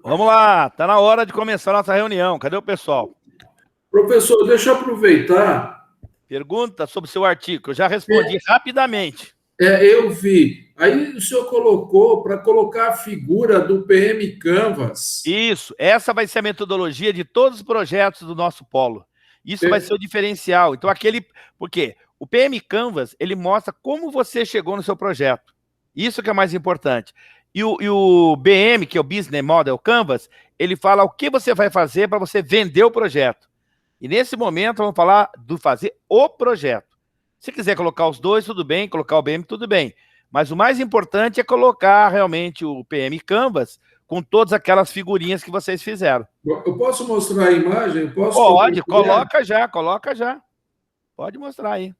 Vamos lá, tá na hora de começar a nossa reunião. Cadê o pessoal? Professor, deixa eu aproveitar. Pergunta sobre o seu artigo. Eu já respondi rapidamente. Eu vi. Aí o senhor colocou para colocar a figura do PM Canvas. Isso. Essa vai ser a metodologia de todos os projetos do nosso polo. Isso vai ser o diferencial. Então, por quê? O PM Canvas, ele mostra como você chegou no seu projeto. Isso que é mais importante. E o BM, que é o Business Model Canvas, ele fala o que você vai fazer para você vender o projeto. E nesse momento, vamos falar do fazer o projeto. Se quiser colocar os dois, tudo bem. Colocar o BM, tudo bem. Mas o mais importante é colocar realmente o PM Canvas com todas aquelas figurinhas que vocês fizeram. Eu posso mostrar a imagem? Pode, coloca já. Pode mostrar aí.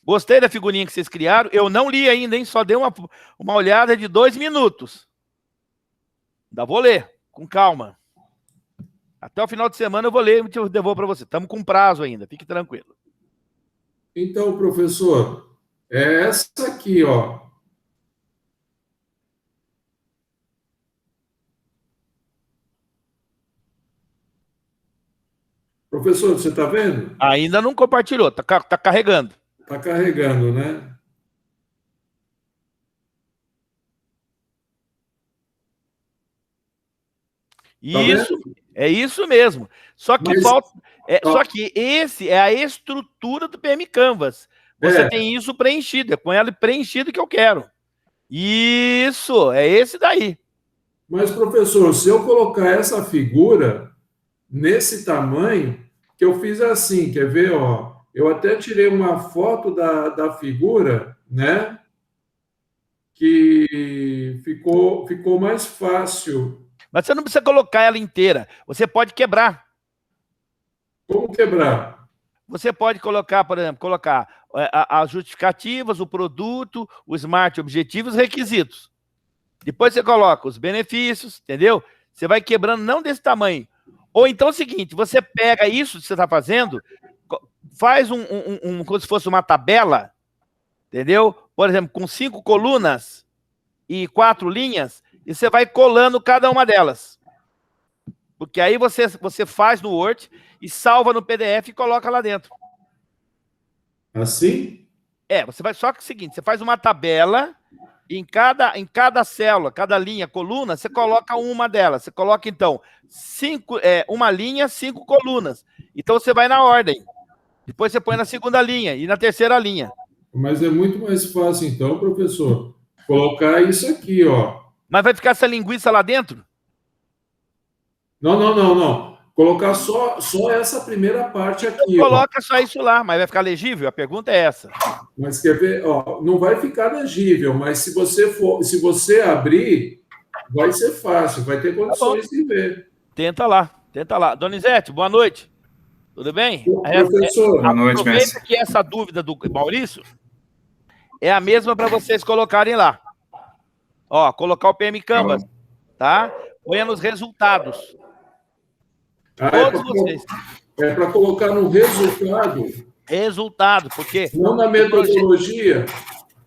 Gostei da figurinha que vocês criaram. Eu não li ainda, hein? Só dei uma olhada de 2 minutos. Ainda vou ler, com calma. Até o final de semana eu vou ler e eu devolvo para você. Estamos com prazo ainda, fique tranquilo. Então, professor, é essa aqui, ó. Professor, você está vendo? Ainda não compartilhou, tá carregando. Está carregando, né? Isso, é isso mesmo. Só que falta. Só que esse é a estrutura do PM Canvas. Você tem isso preenchido, é com ela preenchido que eu quero. Isso, é esse daí. Mas, professor, se eu colocar essa figura nesse tamanho, que eu fiz assim, quer ver, ó? Eu até tirei uma foto da figura, né? Que ficou mais fácil. Mas você não precisa colocar ela inteira. Você pode quebrar. Como quebrar? Você pode colocar, por exemplo, as justificativas, o produto, o smart objetivo, os requisitos. Depois você coloca os benefícios, entendeu? Você vai quebrando, não desse tamanho. Ou então é o seguinte, você pega isso que você está fazendo, faz como se fosse uma tabela, entendeu? Por exemplo, com 5 colunas e 4 linhas, e você vai colando cada uma delas. Porque aí você faz no Word e salva no PDF e coloca lá dentro. Assim? Você vai só que é o seguinte, você faz uma tabela, e em cada célula, cada linha, coluna, você coloca uma delas. Você coloca, então, uma linha, 5 colunas. Então, você vai na ordem. Depois você põe na segunda linha e na terceira linha. Mas é muito mais fácil, então, professor, colocar isso aqui, ó. Mas vai ficar essa linguiça lá dentro? Não. Colocar só essa primeira parte aqui. Coloca só isso lá, mas vai ficar legível? A pergunta é essa. Mas quer ver? Ó, não vai ficar legível, mas se você abrir, vai ser fácil, vai ter condições de ver. Tenta lá. Donizete, boa noite. Tudo bem? Professor, boa noite, aproveita que essa dúvida do Maurício é a mesma para vocês colocarem lá. Ó, colocar o PM Canvas, tá? Põe nos resultados. Todos vocês. É para colocar no resultado. Resultado, porque... Não na metodologia.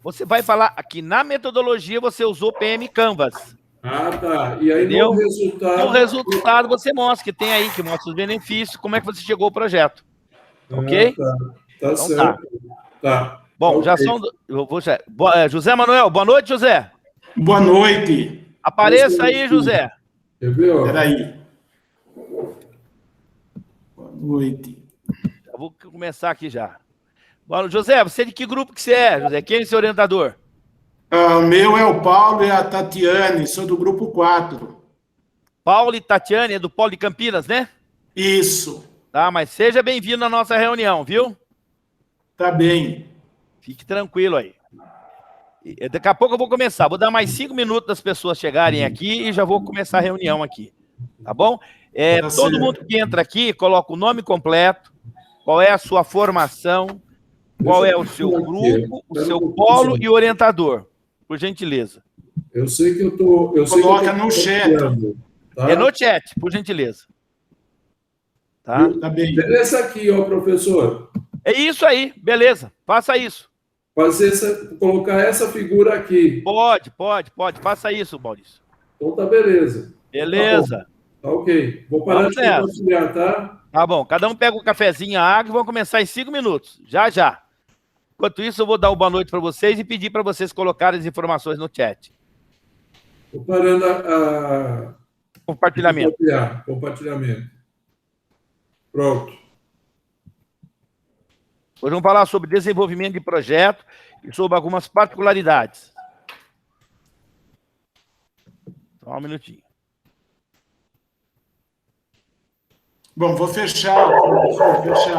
Você vai falar aqui, na metodologia você usou PM Canvas. Ah, tá. E aí entendeu? No resultado você mostra, que tem aí, que mostra os benefícios, como é que você chegou ao projeto. Ok? Tá então, certo. Tá. Bom, já são... José Manuel, boa noite, José. Boa noite. Apareça aí, José. Quer ver? Espera aí. Boa noite. Eu vou começar aqui já. Bom, José, você de que grupo que você é, José? Quem é seu orientador? O meu é o Paulo e a Tatiane, sou do grupo 4. Paulo e Tatiane, é do Polo de Campinas, né? Isso. Tá, mas seja bem-vindo à nossa reunião, viu? Tá bem. Fique tranquilo aí. Daqui a pouco eu vou começar. Vou dar mais 5 minutos das pessoas chegarem aqui e já vou começar a reunião aqui. Tá bom? Todo mundo que entra aqui, coloca o nome completo, qual é a sua formação, qual é o seu grupo, o seu polo e orientador, por gentileza. Eu sei que eu tô... Coloca no chat. Tá? É no chat, por gentileza. Tá? Tá bem. Beleza aqui, ó, professor. É isso aí, beleza. Faça isso. colocar essa figura aqui. Pode. Faça isso, Maurício. Então tá beleza. Beleza. Tá ok. Vou parar de compartilhar, tá? Tá bom. Cada um pega um cafezinho, a água e vamos começar em 5 minutos. Já. Enquanto isso, eu vou dar uma boa noite para vocês e pedir para vocês colocarem as informações no chat. Estou parando a... Compartilhamento. Compartilhamento. Pronto. Hoje vamos falar sobre desenvolvimento de projeto e sobre algumas particularidades. Só um minutinho. Bom, vou fechar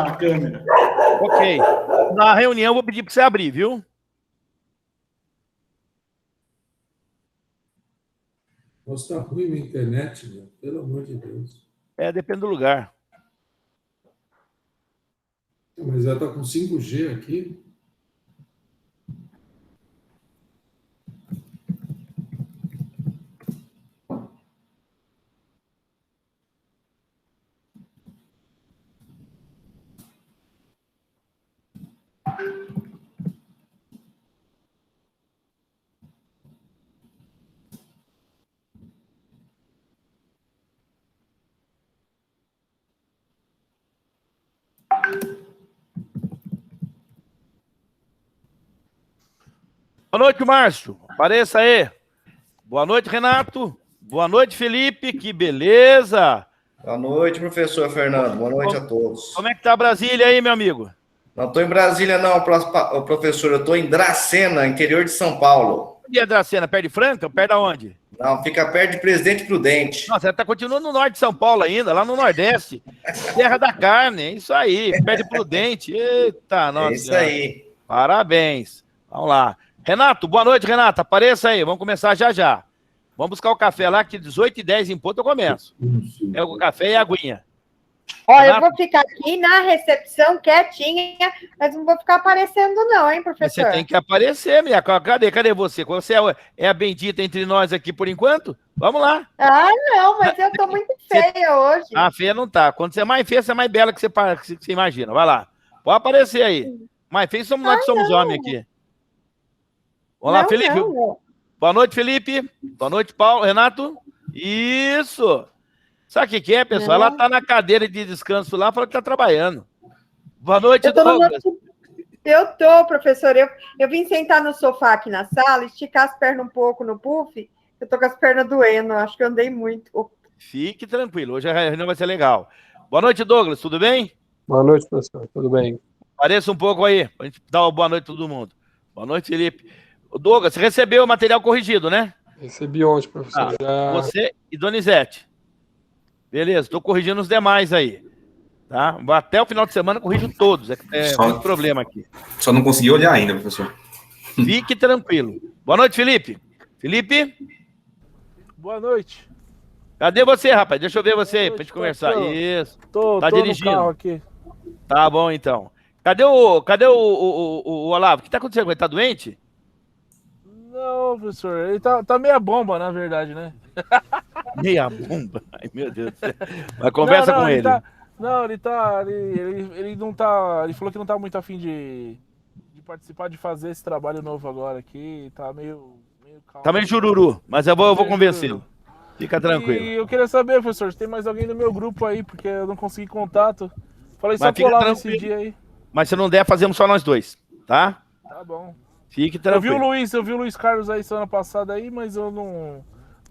a câmera. Ok. Na reunião, eu vou pedir para você abrir, viu? Nossa, tá ruim minha internet, meu. Pelo amor de Deus. Depende do lugar. Mas ela tá com 5G aqui. Boa noite, Márcio. Apareça aí. Boa noite, Renato. Boa noite, Felipe. Que beleza. Boa noite, professor Fernando. Boa noite a todos. Como é que tá Brasília aí, meu amigo? Não estou em Brasília, não, professor. Eu estou em Dracena, interior de São Paulo. Onde é Dracena? Perto de Franca? Perto de onde? Não, fica perto de Presidente Prudente. Nossa, você continua no norte de São Paulo ainda, lá no Nordeste. Terra da carne, é isso aí. Perto de Prudente. Eita, nossa. É isso aí. Parabéns. Vamos lá. Renato, boa noite, Renato. Apareça aí, vamos começar já. Vamos buscar o café lá, que 18h10 em ponto eu começo. É o café e a aguinha. Ó, eu vou ficar aqui na recepção, quietinha, mas não vou ficar aparecendo não, hein, professor? Você tem que aparecer, minha. Cadê você? Você é a bendita entre nós aqui por enquanto? Vamos lá. Ah, não, mas eu tô muito feia hoje. Ah, feia não tá. Quando você é mais feia, você é mais bela que você imagina. Vai lá. Pode aparecer aí. Mais feio somos nós que somos homens aqui. Vamos lá, Felipe. Não. Boa noite, Felipe. Boa noite, Paulo. Renato. Isso. Sabe o que é, pessoal? Ela tá na cadeira de descanso lá, falou que tá trabalhando. Boa noite, Douglas. Eu tô, professor. Eu vim sentar no sofá aqui na sala, esticar as pernas um pouco no puff. Eu tô com as pernas doendo, acho que eu andei muito. Fique tranquilo, hoje a reunião vai ser legal. Boa noite, Douglas, tudo bem? Boa noite, professor, tudo bem? Apareça um pouco aí, pra gente dar uma boa noite a todo mundo. Boa noite, Felipe. Douglas, você recebeu o material corrigido, né? Recebi ontem, professor. Você e Donizete. Beleza, estou corrigindo os demais aí. Tá? Até o final de semana corrijo todos. Muito problema aqui. Só não consegui olhar ainda, professor. Fique tranquilo. Boa noite, Felipe. Felipe? Boa noite. Cadê você, rapaz? Deixa eu ver você aí, pra gente conversar. Isso. Tô dirigindo. No carro aqui. Tá bom, então. Cadê o Olavo? O que tá acontecendo? Ele tá doente? Não, professor. Ele tá meia bomba, na verdade, né? Meia bomba? Ai, meu Deus do céu. Mas conversa com ele. Ele não tá... Ele falou que não tá muito afim de participar, de fazer esse trabalho novo agora aqui. Tá meio calmo. Tá meio jururu, mas eu vou convencê-lo. Fica tranquilo. E eu queria saber, professor, se tem mais alguém no meu grupo aí, porque eu não consegui contato. Falei só colar nesse dia aí. Mas se não der, fazemos só nós dois, tá? Tá bom. Fique tranquilo. Eu vi o Luiz Carlos aí semana passada aí, mas eu não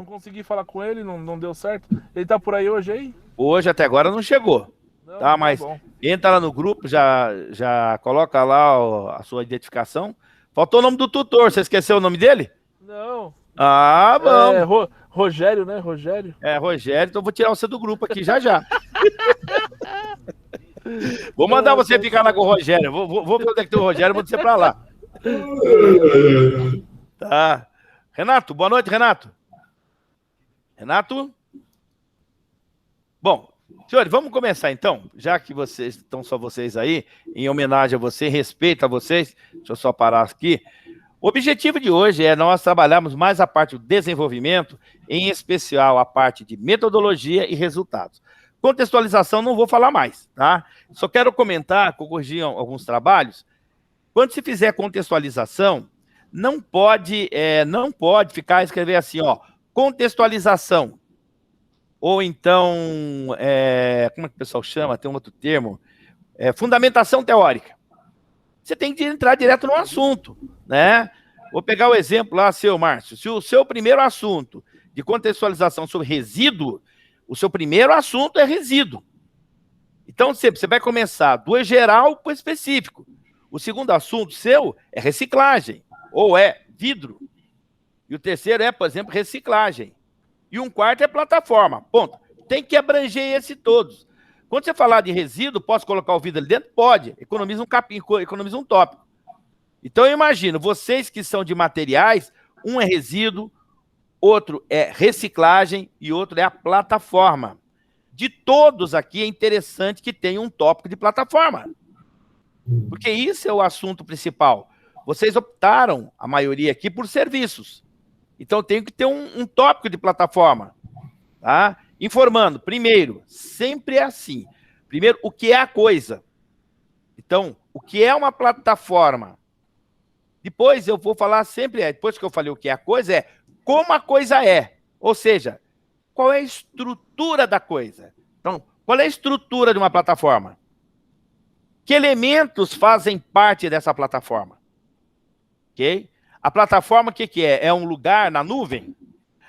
consegui falar com ele, não deu certo. Ele tá por aí hoje aí? Hoje até agora não chegou. Não, tá, mas bom. Entra lá no grupo, já coloca lá a sua identificação. Faltou o nome do tutor, você esqueceu o nome dele? Não. Ah, vamos. Rogério, né? Rogério. Rogério, então eu vou tirar você do grupo aqui já. Vou mandar você ficar lá com o Rogério. Vou ver onde é que tem o Rogério, vou descer pra lá. Tá. Renato, boa noite, Renato. Renato? Bom, senhores, vamos começar então, já que vocês estão só vocês aí, em homenagem a você, respeito a vocês, deixa eu só parar aqui. O objetivo de hoje é nós trabalharmos mais a parte do desenvolvimento, em especial a parte de metodologia e resultados. Contextualização não vou falar mais, tá? Só quero comentar, corrigir alguns trabalhos. Quando se fizer contextualização, não pode ficar escrever assim, ó, contextualização. Ou então, como é que o pessoal chama? Tem um outro termo. Fundamentação teórica. Você tem que entrar direto no assunto, né? Vou pegar o exemplo lá, seu Márcio. Se o seu primeiro assunto de contextualização sobre resíduo, o seu primeiro assunto é resíduo. Então, você vai começar do geral para o específico. O segundo assunto seu é reciclagem, ou é vidro. E o terceiro é, por exemplo, reciclagem. E um quarto é plataforma. Ponto. Tem que abranger esse todos. Quando você falar de resíduo, posso colocar o vidro ali dentro? Pode. Economiza um capim, economiza um tópico. Então, eu imagino, vocês que são de materiais, um é resíduo, outro é reciclagem e outro é a plataforma. De todos aqui, é interessante que tenha um tópico de plataforma. Porque isso é o assunto principal. Vocês optaram, a maioria aqui, por serviços. Então, tem que ter um tópico de plataforma. Tá? Informando, primeiro, sempre é assim. Primeiro, o que é a coisa? Então, o que é uma plataforma? Depois eu vou falar sempre, depois que eu falei o que é a coisa, como a coisa é. Ou seja, qual é a estrutura da coisa? Então, qual é a estrutura de uma plataforma? Que elementos fazem parte dessa plataforma? Ok? A plataforma, o que é? É um lugar na nuvem?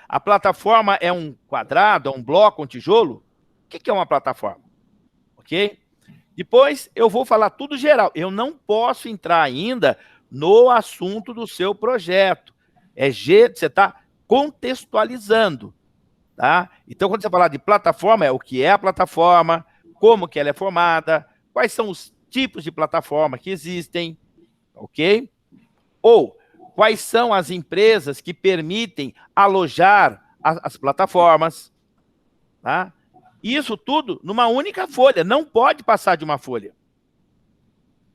A plataforma é um quadrado, é um bloco, um tijolo? O que é uma plataforma? Ok? Depois eu vou falar tudo geral. Eu não posso entrar ainda no assunto do seu projeto. Você está contextualizando. Tá? Então, quando você falar de plataforma, é o que é a plataforma, como que ela é formada, quais são os tipos de plataforma que existem, ok? Ou quais são as empresas que permitem alojar as plataformas, tá? Isso tudo numa única folha, não pode passar de uma folha,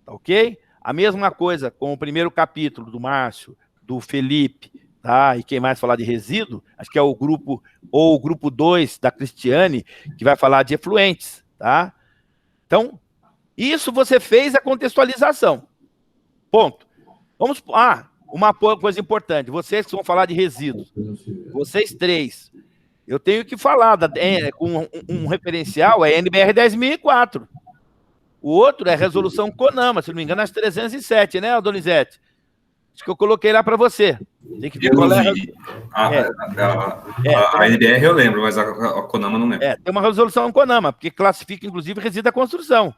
ok? A mesma coisa com o primeiro capítulo do Márcio, do Felipe, tá? E quem mais falar de resíduo, acho que é o grupo 2 da Cristiane, que vai falar de efluentes, tá? Então, isso você fez a contextualização. Ponto. Vamos... uma coisa importante. Vocês que vão falar de resíduos. Vocês três. Eu tenho que falar com um referencial, é NBR 10.004. O outro é resolução CONAMA, se não me engano, as 307, né, Donizete? Acho que eu coloquei lá para você. Tem que ver qual é a NBR eu lembro, mas a CONAMA não lembro. Tem uma resolução CONAMA, porque classifica, inclusive, resíduo da construção.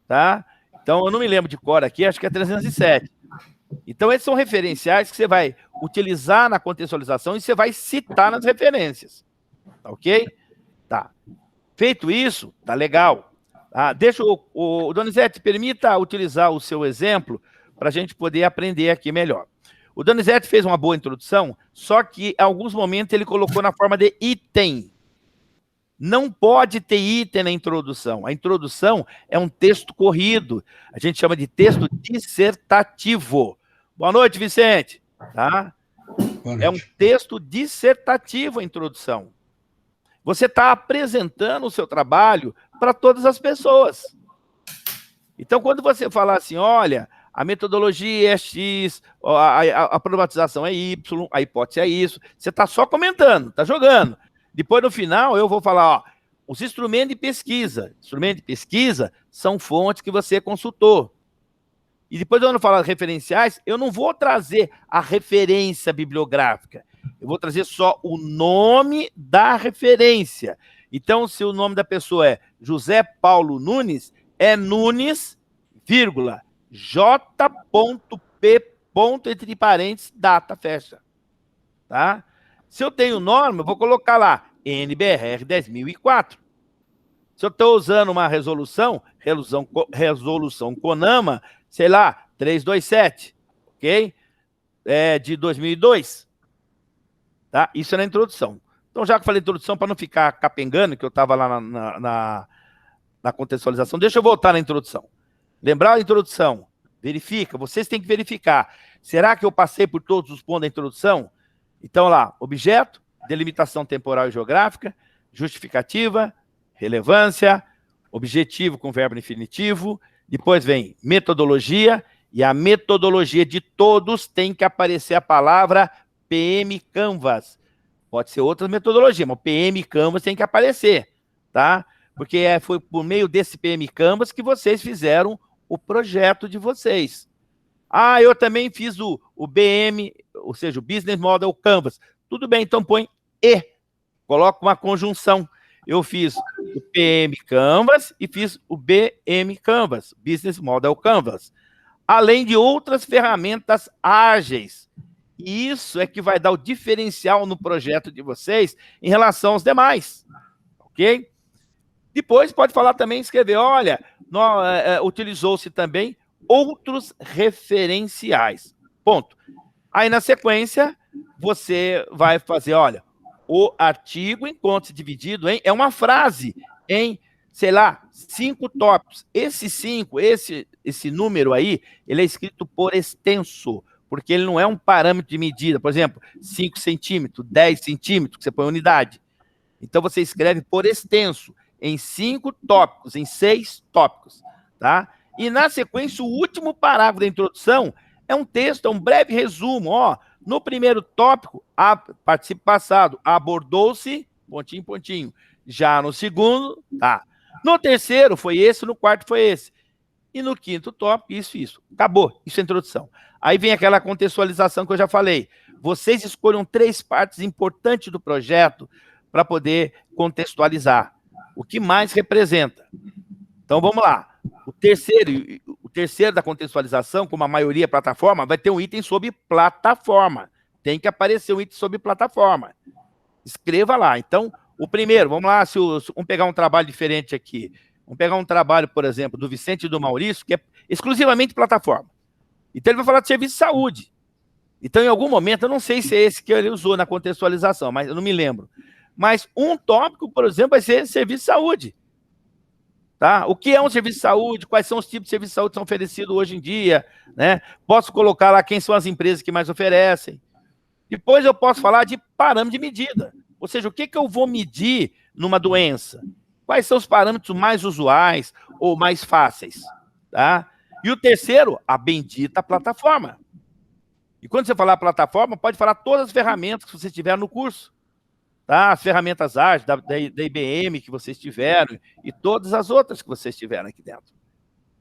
Tá? Então, eu não me lembro de cor aqui, acho que é 307. Então, esses são referenciais que você vai utilizar na contextualização e você vai citar nas referências. Tá ok? Tá. Feito isso, tá legal. Deixa o Donizete, permita utilizar o seu exemplo para a gente poder aprender aqui melhor. O Donizete fez uma boa introdução, só que em alguns momentos ele colocou na forma de item. Não pode ter item na introdução. A introdução é um texto corrido. A gente chama de texto dissertativo. Boa noite, Vicente. Tá? É um texto dissertativo a introdução. Você está apresentando o seu trabalho para todas as pessoas. Então, quando você falar assim, olha, a metodologia é X, a problematização é Y, a hipótese é isso, você está só comentando, está jogando. Depois, no final, eu vou falar, os instrumentos de pesquisa. Instrumentos de pesquisa são fontes que você consultou. E depois, quando eu falar referenciais, eu não vou trazer a referência bibliográfica. Eu vou trazer só o nome da referência. Então, se o nome da pessoa é José Paulo Nunes, é Nunes, vírgula, J.P. entre parênteses, data, fecha. Tá? Se eu tenho norma, eu vou colocar lá, NBR 10.004. Se eu estou usando uma resolução CONAMA, sei lá, 327, ok? De 2002. Tá? Isso é na introdução. Então, já que eu falei introdução, para não ficar capengando, que eu estava lá na contextualização, deixa eu voltar na introdução. Lembrar a introdução, verifica, vocês têm que verificar. Será que eu passei por todos os pontos da introdução? Então, lá, objeto, delimitação temporal e geográfica, justificativa, relevância, objetivo com verbo infinitivo, depois vem metodologia E a metodologia de todos tem que aparecer a palavra PM Canvas. Pode ser outra metodologia, mas o PM Canvas tem que aparecer, tá? Porque foi por meio desse PM Canvas que vocês fizeram o projeto de vocês. Ah, eu também fiz o BM, ou seja, o Business Model Canvas. Tudo bem, então põe E. Coloca uma conjunção. Eu fiz o PM Canvas e fiz o BM Canvas, Business Model Canvas. Além de outras ferramentas ágeis. E isso é que vai dar o diferencial no projeto de vocês em relação aos demais. Ok? Depois pode falar também, escrever, olha, utilizou-se também outros referenciais. Ponto. Aí, na sequência, você vai fazer, olha, o artigo encontra-se dividido em... É uma frase em, sei lá, 5 tópicos. Esse 5, esse número aí, ele é escrito por extenso, porque ele não é um parâmetro de medida. Por exemplo, 5 centímetros, 10 centímetros, que você põe unidade. Então, você escreve por extenso, em 5 tópicos, em 6 tópicos, tá? E, na sequência, o último parágrafo da introdução é um texto, é um breve resumo. Ó, no primeiro tópico, participo passado, abordou-se, pontinho, pontinho. Já no segundo, tá. No terceiro, foi esse, no quarto, foi esse. E no quinto tópico, isso. Acabou, isso é a introdução. Aí vem aquela contextualização que eu já falei. Vocês escolham 3 partes importantes do projeto para poder contextualizar. O que mais representa? Então, vamos lá. O terceiro da contextualização, como a maioria é plataforma, vai ter um item sobre plataforma. Tem que aparecer um item sobre plataforma. Escreva lá. Então, o primeiro, vamos lá, vamos pegar um trabalho diferente aqui. Vamos pegar um trabalho, por exemplo, do Vicente e do Maurício, que é exclusivamente plataforma. Então, ele vai falar de serviço de saúde. Então, em algum momento, eu não sei se é esse que ele usou na contextualização, mas eu não me lembro. Mas um tópico, por exemplo, vai ser serviço de saúde. Tá? O que é um serviço de saúde? Quais são os tipos de serviço de saúde que são oferecidos hoje em dia? Né? Posso colocar lá quem são as empresas que mais oferecem. Depois eu posso falar de parâmetro de medida. Ou seja, o que eu vou medir numa doença? Quais são os parâmetros mais usuais ou mais fáceis? Tá? E o terceiro, a bendita plataforma. E quando você falar plataforma, pode falar todas as ferramentas que você tiver no curso. Tá? As ferramentas ágeis da IBM que vocês tiveram e todas as outras que vocês tiveram aqui dentro.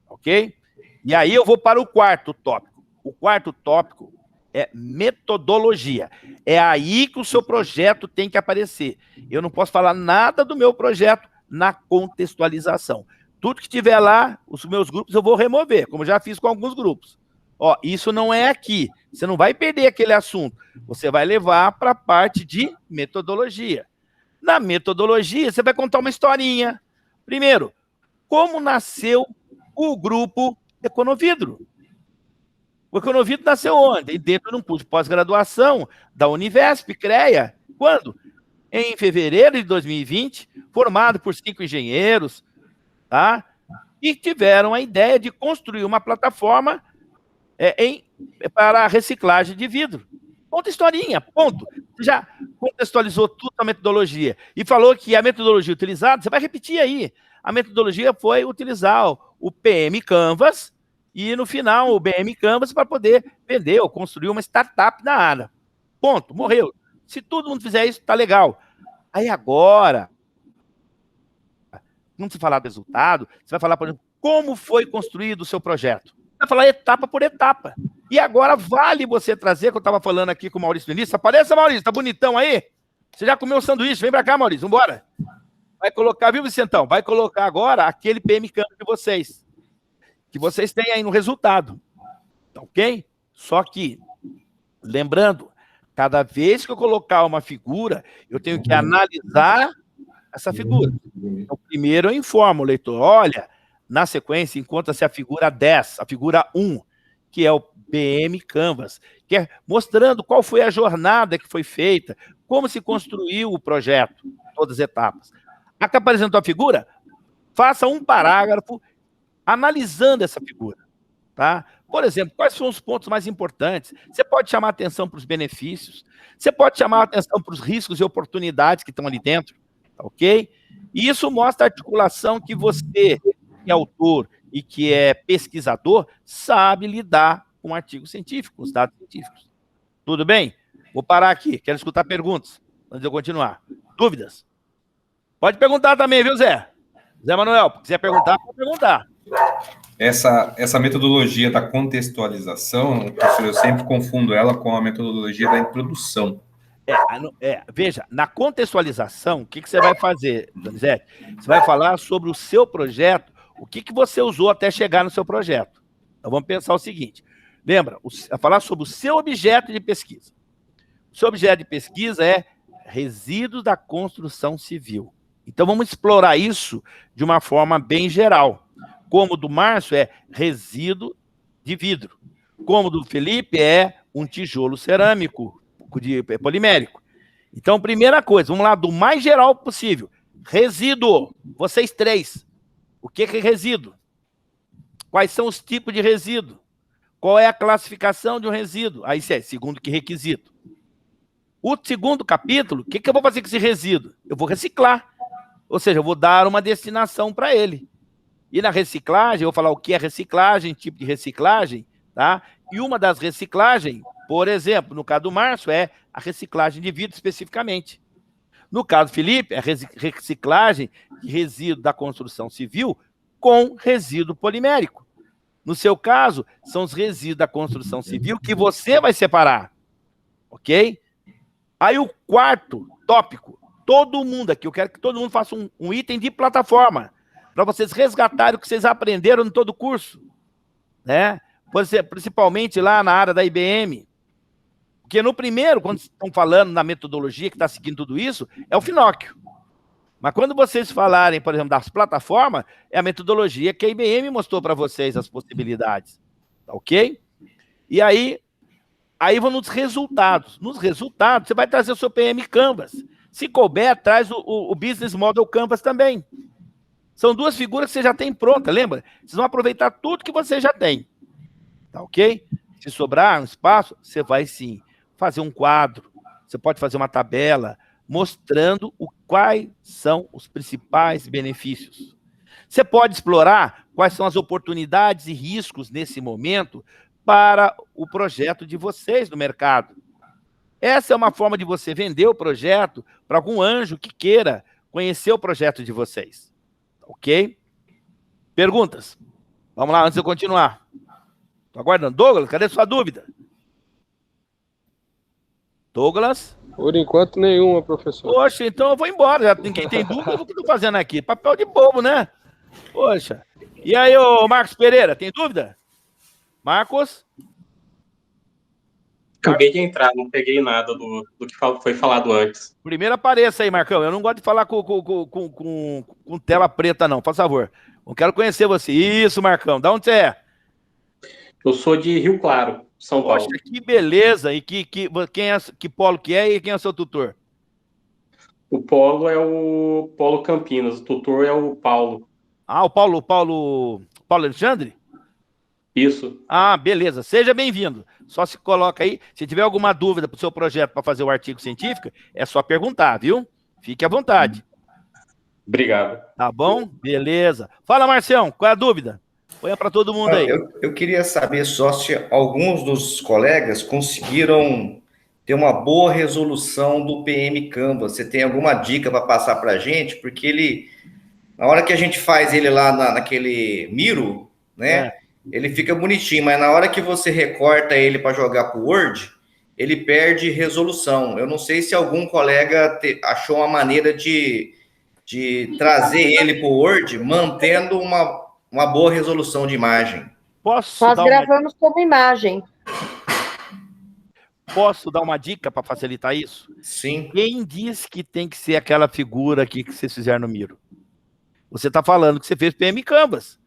Ok? E aí eu vou para o quarto tópico. O quarto tópico é metodologia. É aí que o seu projeto tem que aparecer. Eu não posso falar nada do meu projeto na contextualização. Tudo que tiver lá, os meus grupos eu vou remover, como já fiz com alguns grupos. Ó, isso não é aqui. Você não vai perder aquele assunto. Você vai levar para a parte de metodologia. Na metodologia, você vai contar uma historinha. Primeiro, como nasceu o grupo Econovidro? O Econovidro nasceu onde? Dentro de um curso de pós-graduação da Univesp, CREA. Quando? Em fevereiro de 2020, formado por 5 engenheiros, tá? E tiveram a ideia de construir uma plataforma para a reciclagem de vidro. Conta historinha, ponto. Você já contextualizou tudo a metodologia e falou que a metodologia utilizada, você vai repetir aí. A metodologia foi utilizar o PM Canvas e, no final, o BM Canvas para poder vender ou construir uma startup na área. Ponto, morreu. Se todo mundo fizer isso, tá legal. Aí agora, quando você falar do resultado, você vai falar, por exemplo, como foi construído o seu projeto. Vai falar etapa por etapa. E agora vale você trazer, que eu estava falando aqui com o Maurício no início. Apareça, Maurício, tá bonitão aí? Você já comeu sanduíche? Vem para cá, Maurício, vambora. Vai colocar, viu, Vicentão? Vai colocar agora aquele PM Canvas de vocês. Que vocês têm aí no resultado. Ok? Só que, lembrando, cada vez que eu colocar uma figura, eu tenho que analisar essa figura. Então, primeiro eu informo o leitor, olha, na sequência encontra-se a figura 10, a figura 1, que é o BM Canvas, que é mostrando qual foi a jornada que foi feita, como se construiu o projeto, todas as etapas. A que apresentou a figura, faça um parágrafo analisando essa figura. Tá? Por exemplo, quais são os pontos mais importantes? Você pode chamar atenção para os benefícios, você pode chamar atenção para os riscos e oportunidades que estão ali dentro, tá ok? E isso mostra a articulação que você, que é autor e que é pesquisador, sabe lidar com artigos científicos, com os dados científicos. Tudo bem? Vou parar aqui, quero escutar perguntas, antes de eu continuar. Dúvidas? Pode perguntar também, viu, Zé? Zé Manuel, se quiser perguntar, pode perguntar. Essa metodologia da contextualização, professor, eu sempre confundo ela com a metodologia da introdução. Veja, na contextualização, o que você vai fazer, Donizete? Você vai falar sobre o seu projeto, o que você usou até chegar no seu projeto. Então, vamos pensar o seguinte. Lembra, vai falar sobre o seu objeto de pesquisa. O seu objeto de pesquisa é resíduos da construção civil. Então, vamos explorar isso de uma forma bem geral. Como o do Márcio é resíduo de vidro. Como o do Felipe é um tijolo cerâmico, polimérico. Então, primeira coisa, vamos lá, do mais geral possível. Resíduo, vocês três. O que é resíduo? Quais são os tipos de resíduo? Qual é a classificação de um resíduo? Aí, segundo que requisito. O segundo capítulo, o que eu vou fazer com esse resíduo? Eu vou reciclar. Ou seja, eu vou dar uma destinação para ele. E na reciclagem, eu vou falar o que é reciclagem, tipo de reciclagem, tá? E uma das reciclagens, por exemplo, no caso do Márcio, é a reciclagem de vidro especificamente. No caso do Felipe, é a reciclagem de resíduo da construção civil com resíduo polimérico. No seu caso, são os resíduos da construção civil que você vai separar. Ok? Aí o quarto tópico, todo mundo aqui, eu quero que todo mundo faça um item de plataforma, para vocês resgatarem o que vocês aprenderam em todo o curso, né? Principalmente lá na área da IBM. Porque no primeiro, quando estão falando na metodologia que está seguindo tudo isso, é o Finóquio. Mas quando vocês falarem, por exemplo, das plataformas, é a metodologia que a IBM mostrou para vocês as possibilidades. Tá ok? E aí vão nos resultados. Nos resultados, você vai trazer o seu PM Canvas. Se couber, traz o Business Model Canvas também. São duas figuras que você já tem pronta, lembra? Vocês vão aproveitar tudo que você já tem. Tá ok? Se sobrar um espaço, você vai sim fazer um quadro. Você pode fazer uma tabela mostrando quais são os principais benefícios. Você pode explorar quais são as oportunidades e riscos nesse momento para o projeto de vocês no mercado. Essa é uma forma de você vender o projeto para algum anjo que queira conhecer o projeto de vocês. Ok? Perguntas? Vamos lá, antes de eu continuar. Estou aguardando. Douglas, cadê sua dúvida? Douglas? Por enquanto, nenhuma, professor. Poxa, então eu vou embora. Já ninguém tem dúvida, o que eu estou fazendo aqui? Papel de bobo, né? Poxa. E aí, ô Marcos Pereira, tem dúvida? Marcos? Acabei de entrar, não peguei nada do que foi falado antes. Primeiro apareça aí, Marcão. Eu não gosto de falar com tela preta, não. Por favor. Eu quero conhecer você. Isso, Marcão. Da onde você é? Eu sou de Rio Claro, São Paulo. Poxa, que beleza. E que polo que é e quem é o seu tutor? O polo é o Polo Campinas. O tutor é o Paulo. Ah, o Paulo Alexandre? Isso. Ah, beleza. Seja bem-vindo. Só se coloca aí. Se tiver alguma dúvida para o seu projeto para fazer o artigo científico, é só perguntar, viu? Fique à vontade. Obrigado. Tá bom? Beleza. Fala, Marcião, qual é a dúvida? Põe para todo mundo aí. Eu queria saber só se alguns dos colegas conseguiram ter uma boa resolução do PM Canvas. Você tem alguma dica para passar para a gente? Porque na hora que a gente faz ele lá naquele Miro, né? Ele fica bonitinho, mas na hora que você recorta ele para jogar para o Word, ele perde resolução. Eu não sei se algum colega achou uma maneira de trazer ele para o Word, mantendo uma boa resolução de imagem. Nós gravamos como imagem. Posso dar uma dica para facilitar isso? Sim. Quem diz que tem que ser aquela figura aqui que vocês fizeram no Miro? Você está falando que você fez PM Canvas.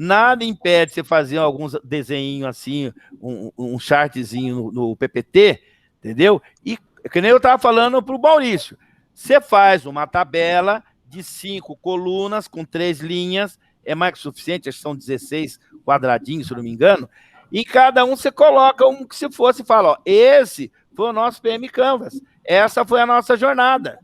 Nada impede você fazer alguns desenhos assim, um chartzinho no PPT, entendeu? E que nem eu estava falando para o Maurício, você faz uma tabela de 5 colunas com 3 linhas, é mais que suficiente, acho que são 16 quadradinhos, se eu não me engano, e cada um você coloca um que se fosse e fala, ó, esse foi o nosso PM Canvas, essa foi a nossa jornada.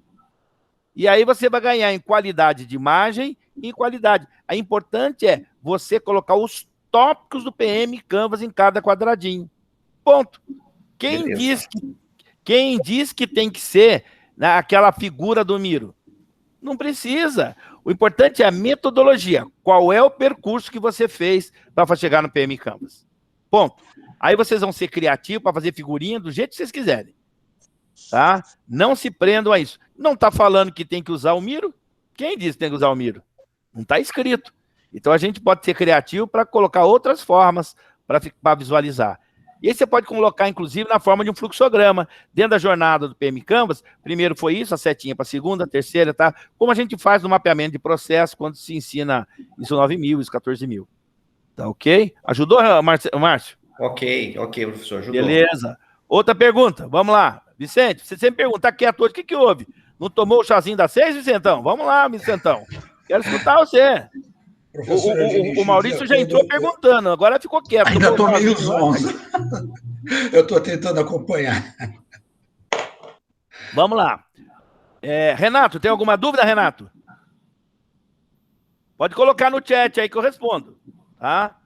E aí você vai ganhar em qualidade de imagem e qualidade. O importante é você colocar os tópicos do PM Canvas em cada quadradinho. Ponto. Quem diz que tem que ser, né, aquela figura do Miro? Não precisa. O importante é a metodologia. Qual é o percurso que você fez para chegar no PM Canvas? Ponto. Aí vocês vão ser criativos para fazer figurinha do jeito que vocês quiserem. Tá? Não se prendam a isso. Não está falando que tem que usar o Miro? Quem disse que tem que usar o Miro? Não está escrito. Então a gente pode ser criativo para colocar outras formas para visualizar. E aí você pode colocar, inclusive, na forma de um fluxograma. Dentro da jornada do PM Canvas, primeiro foi isso, a setinha para a segunda, a terceira, tá? Como a gente faz no mapeamento de processo quando se ensina ISO 9000, ISO 14000. Tá ok? Ajudou, Márcio? Ok, professor, ajudou. Beleza. Outra pergunta, vamos lá. Vicente, você sempre pergunta, tá quieto hoje, o que houve? Não tomou o chazinho das 6, Vicentão? Vamos lá, Vicentão. Quero escutar você. O Maurício já entrou perguntando, agora ficou quieto. Ainda tomei os 11. Eu estou tentando acompanhar. Vamos lá. Renato, tem alguma dúvida, Renato? Pode colocar no chat aí que eu respondo. Tá?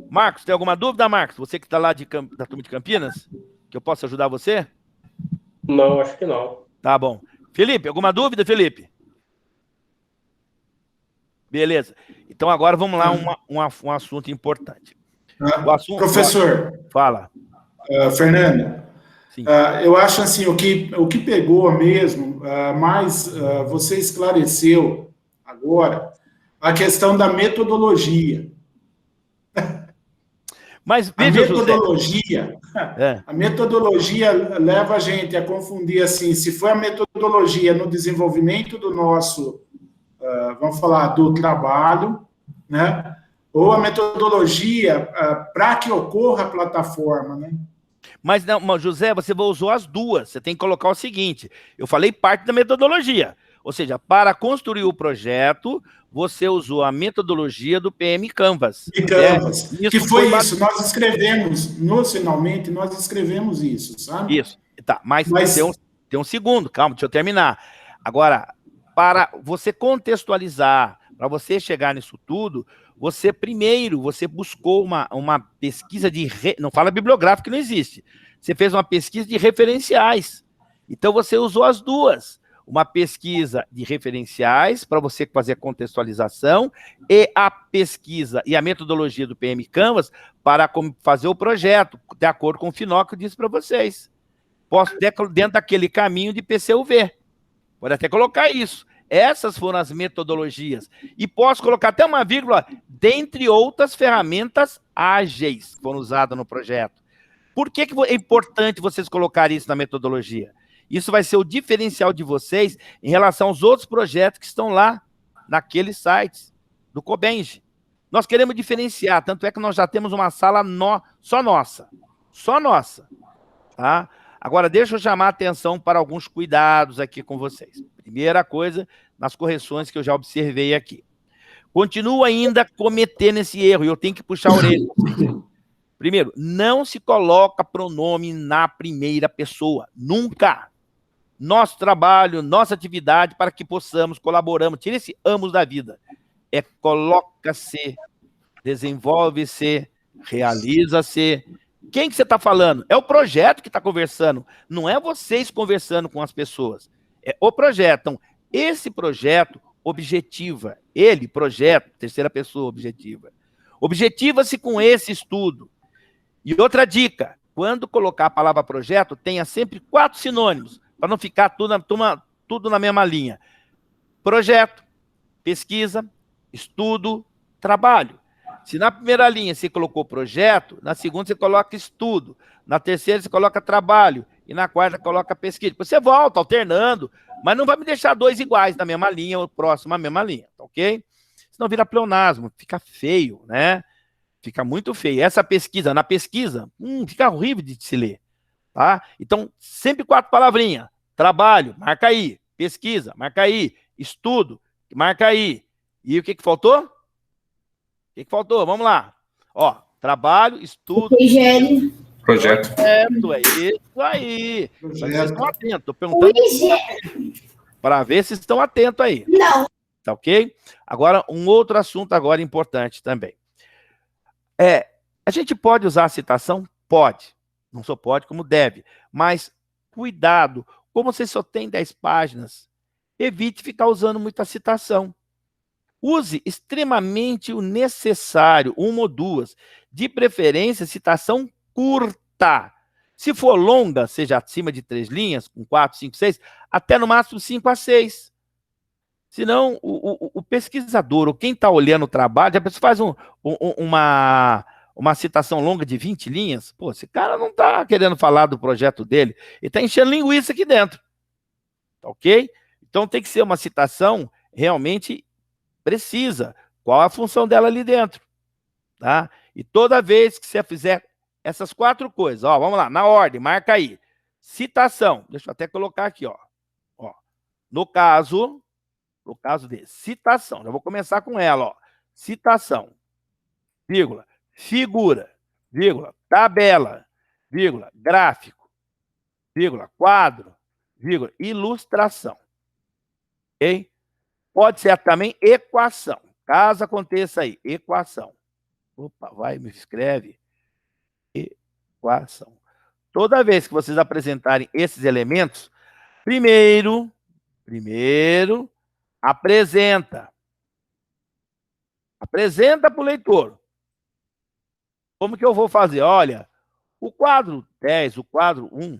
Marcos, tem alguma dúvida, Marcos? Você que está lá da turma de Campinas? Que eu possa ajudar você? Não, acho que não. Tá bom. Felipe, alguma dúvida, Felipe? Beleza. Então agora vamos lá, um assunto importante. Professor. Fala. Fernando. Sim. Eu acho assim, o que pegou mesmo, mas você esclareceu agora a questão da metodologia. Mas veja, a metodologia leva a gente a confundir assim, se foi a metodologia no desenvolvimento do nosso, vamos falar, do trabalho, né? Ou a metodologia para que ocorra a plataforma, né? Mas, não, José, você usou as duas. Você tem que colocar o seguinte, eu falei parte da metodologia. Ou seja, para construir o projeto, você usou a metodologia do PM Canvas. Que foi isso, nós escrevemos, finalmente, nós escrevemos isso, sabe? Isso, tá, mas... Tem um segundo, calma, deixa eu terminar. Agora, para você contextualizar, para você chegar nisso tudo, você buscou uma pesquisa não fala bibliográfica, que não existe. Você fez uma pesquisa de referenciais. Então, você usou as duas. Uma pesquisa de referenciais para você fazer a contextualização e a pesquisa e a metodologia do PM Canvas para fazer o projeto, de acordo com o FINOC que eu disse para vocês. Posso até dentro daquele caminho de PCUV. Pode até colocar isso. Essas foram as metodologias. E posso colocar até uma vírgula, dentre outras ferramentas ágeis que foram usadas no projeto. Por que é importante vocês colocarem isso na metodologia? Isso vai ser o diferencial de vocês em relação aos outros projetos que estão lá, naqueles sites do Cobenge. Nós queremos diferenciar, tanto é que nós já temos uma sala só nossa. Só nossa. Tá? Agora, deixa eu chamar a atenção para alguns cuidados aqui com vocês. Primeira coisa, nas correções que eu já observei aqui. Continuo ainda cometendo esse erro, e eu tenho que puxar a orelha. Primeiro, não se coloca pronome na primeira pessoa. Nunca. Nosso trabalho, nossa atividade, para que possamos, colaboramos, tira esse amos da vida. Coloca-se, desenvolve-se, realiza-se. Quem que você está falando? É o projeto que está conversando. Não é vocês conversando com as pessoas. É o projeto. Então, esse projeto objetiva. Projeto, terceira pessoa objetiva. Objetiva-se com esse estudo. E outra dica, quando colocar a palavra projeto, tenha sempre 4 sinônimos, para não ficar tudo na mesma linha. Projeto, pesquisa, estudo, trabalho. Se na primeira linha você colocou projeto, na segunda você coloca estudo, na terceira você coloca trabalho, e na quarta coloca pesquisa. Depois você volta alternando, mas não vai me deixar 2 iguais na mesma linha, o próximo na mesma linha, tá ok? Senão vira pleonasmo, fica feio, né? Fica muito feio. Essa pesquisa, na pesquisa, fica horrível de se ler, tá? Então, sempre 4 palavrinhas. Trabalho, marca aí. Pesquisa, marca aí. Estudo, marca aí. E o que faltou? O que faltou? Vamos lá. Ó, trabalho, estudo... Projeto. É isso aí. Vocês estão atentos. Estou perguntando para ver se estão atentos aí. Não. Tá ok? Agora, um outro assunto agora importante também. A gente pode usar a citação? Pode. Não só pode, como deve. Mas, cuidado, como você só tem 10 páginas, evite ficar usando muita citação. Use extremamente o necessário, uma ou duas. De preferência, citação curta. Se for longa, seja acima de 3 linhas, com 4, 5, 6, até no máximo 5 a 6. Senão, o pesquisador, ou quem está olhando o trabalho, a pessoa faz uma citação longa de 20 linhas, pô, esse cara não está querendo falar do projeto dele, ele está enchendo linguiça aqui dentro. Tá ok? Então, tem que ser uma citação realmente precisa. Qual a função dela ali dentro? Tá? E toda vez que você fizer essas 4 coisas, ó, vamos lá, na ordem, marca aí. Citação, deixa eu até colocar aqui, ó. No caso de citação, já vou começar com ela, ó. Citação, vírgula, figura, vírgula, tabela, vírgula, gráfico, vírgula, quadro, vírgula, ilustração. Ok? Pode ser também equação, caso aconteça aí, equação. Opa, vai, me escreve. Equação. Toda vez que vocês apresentarem esses elementos, primeiro, apresenta. Apresenta para o leitor. Como que eu vou fazer? Olha, o quadro 10, o quadro 1,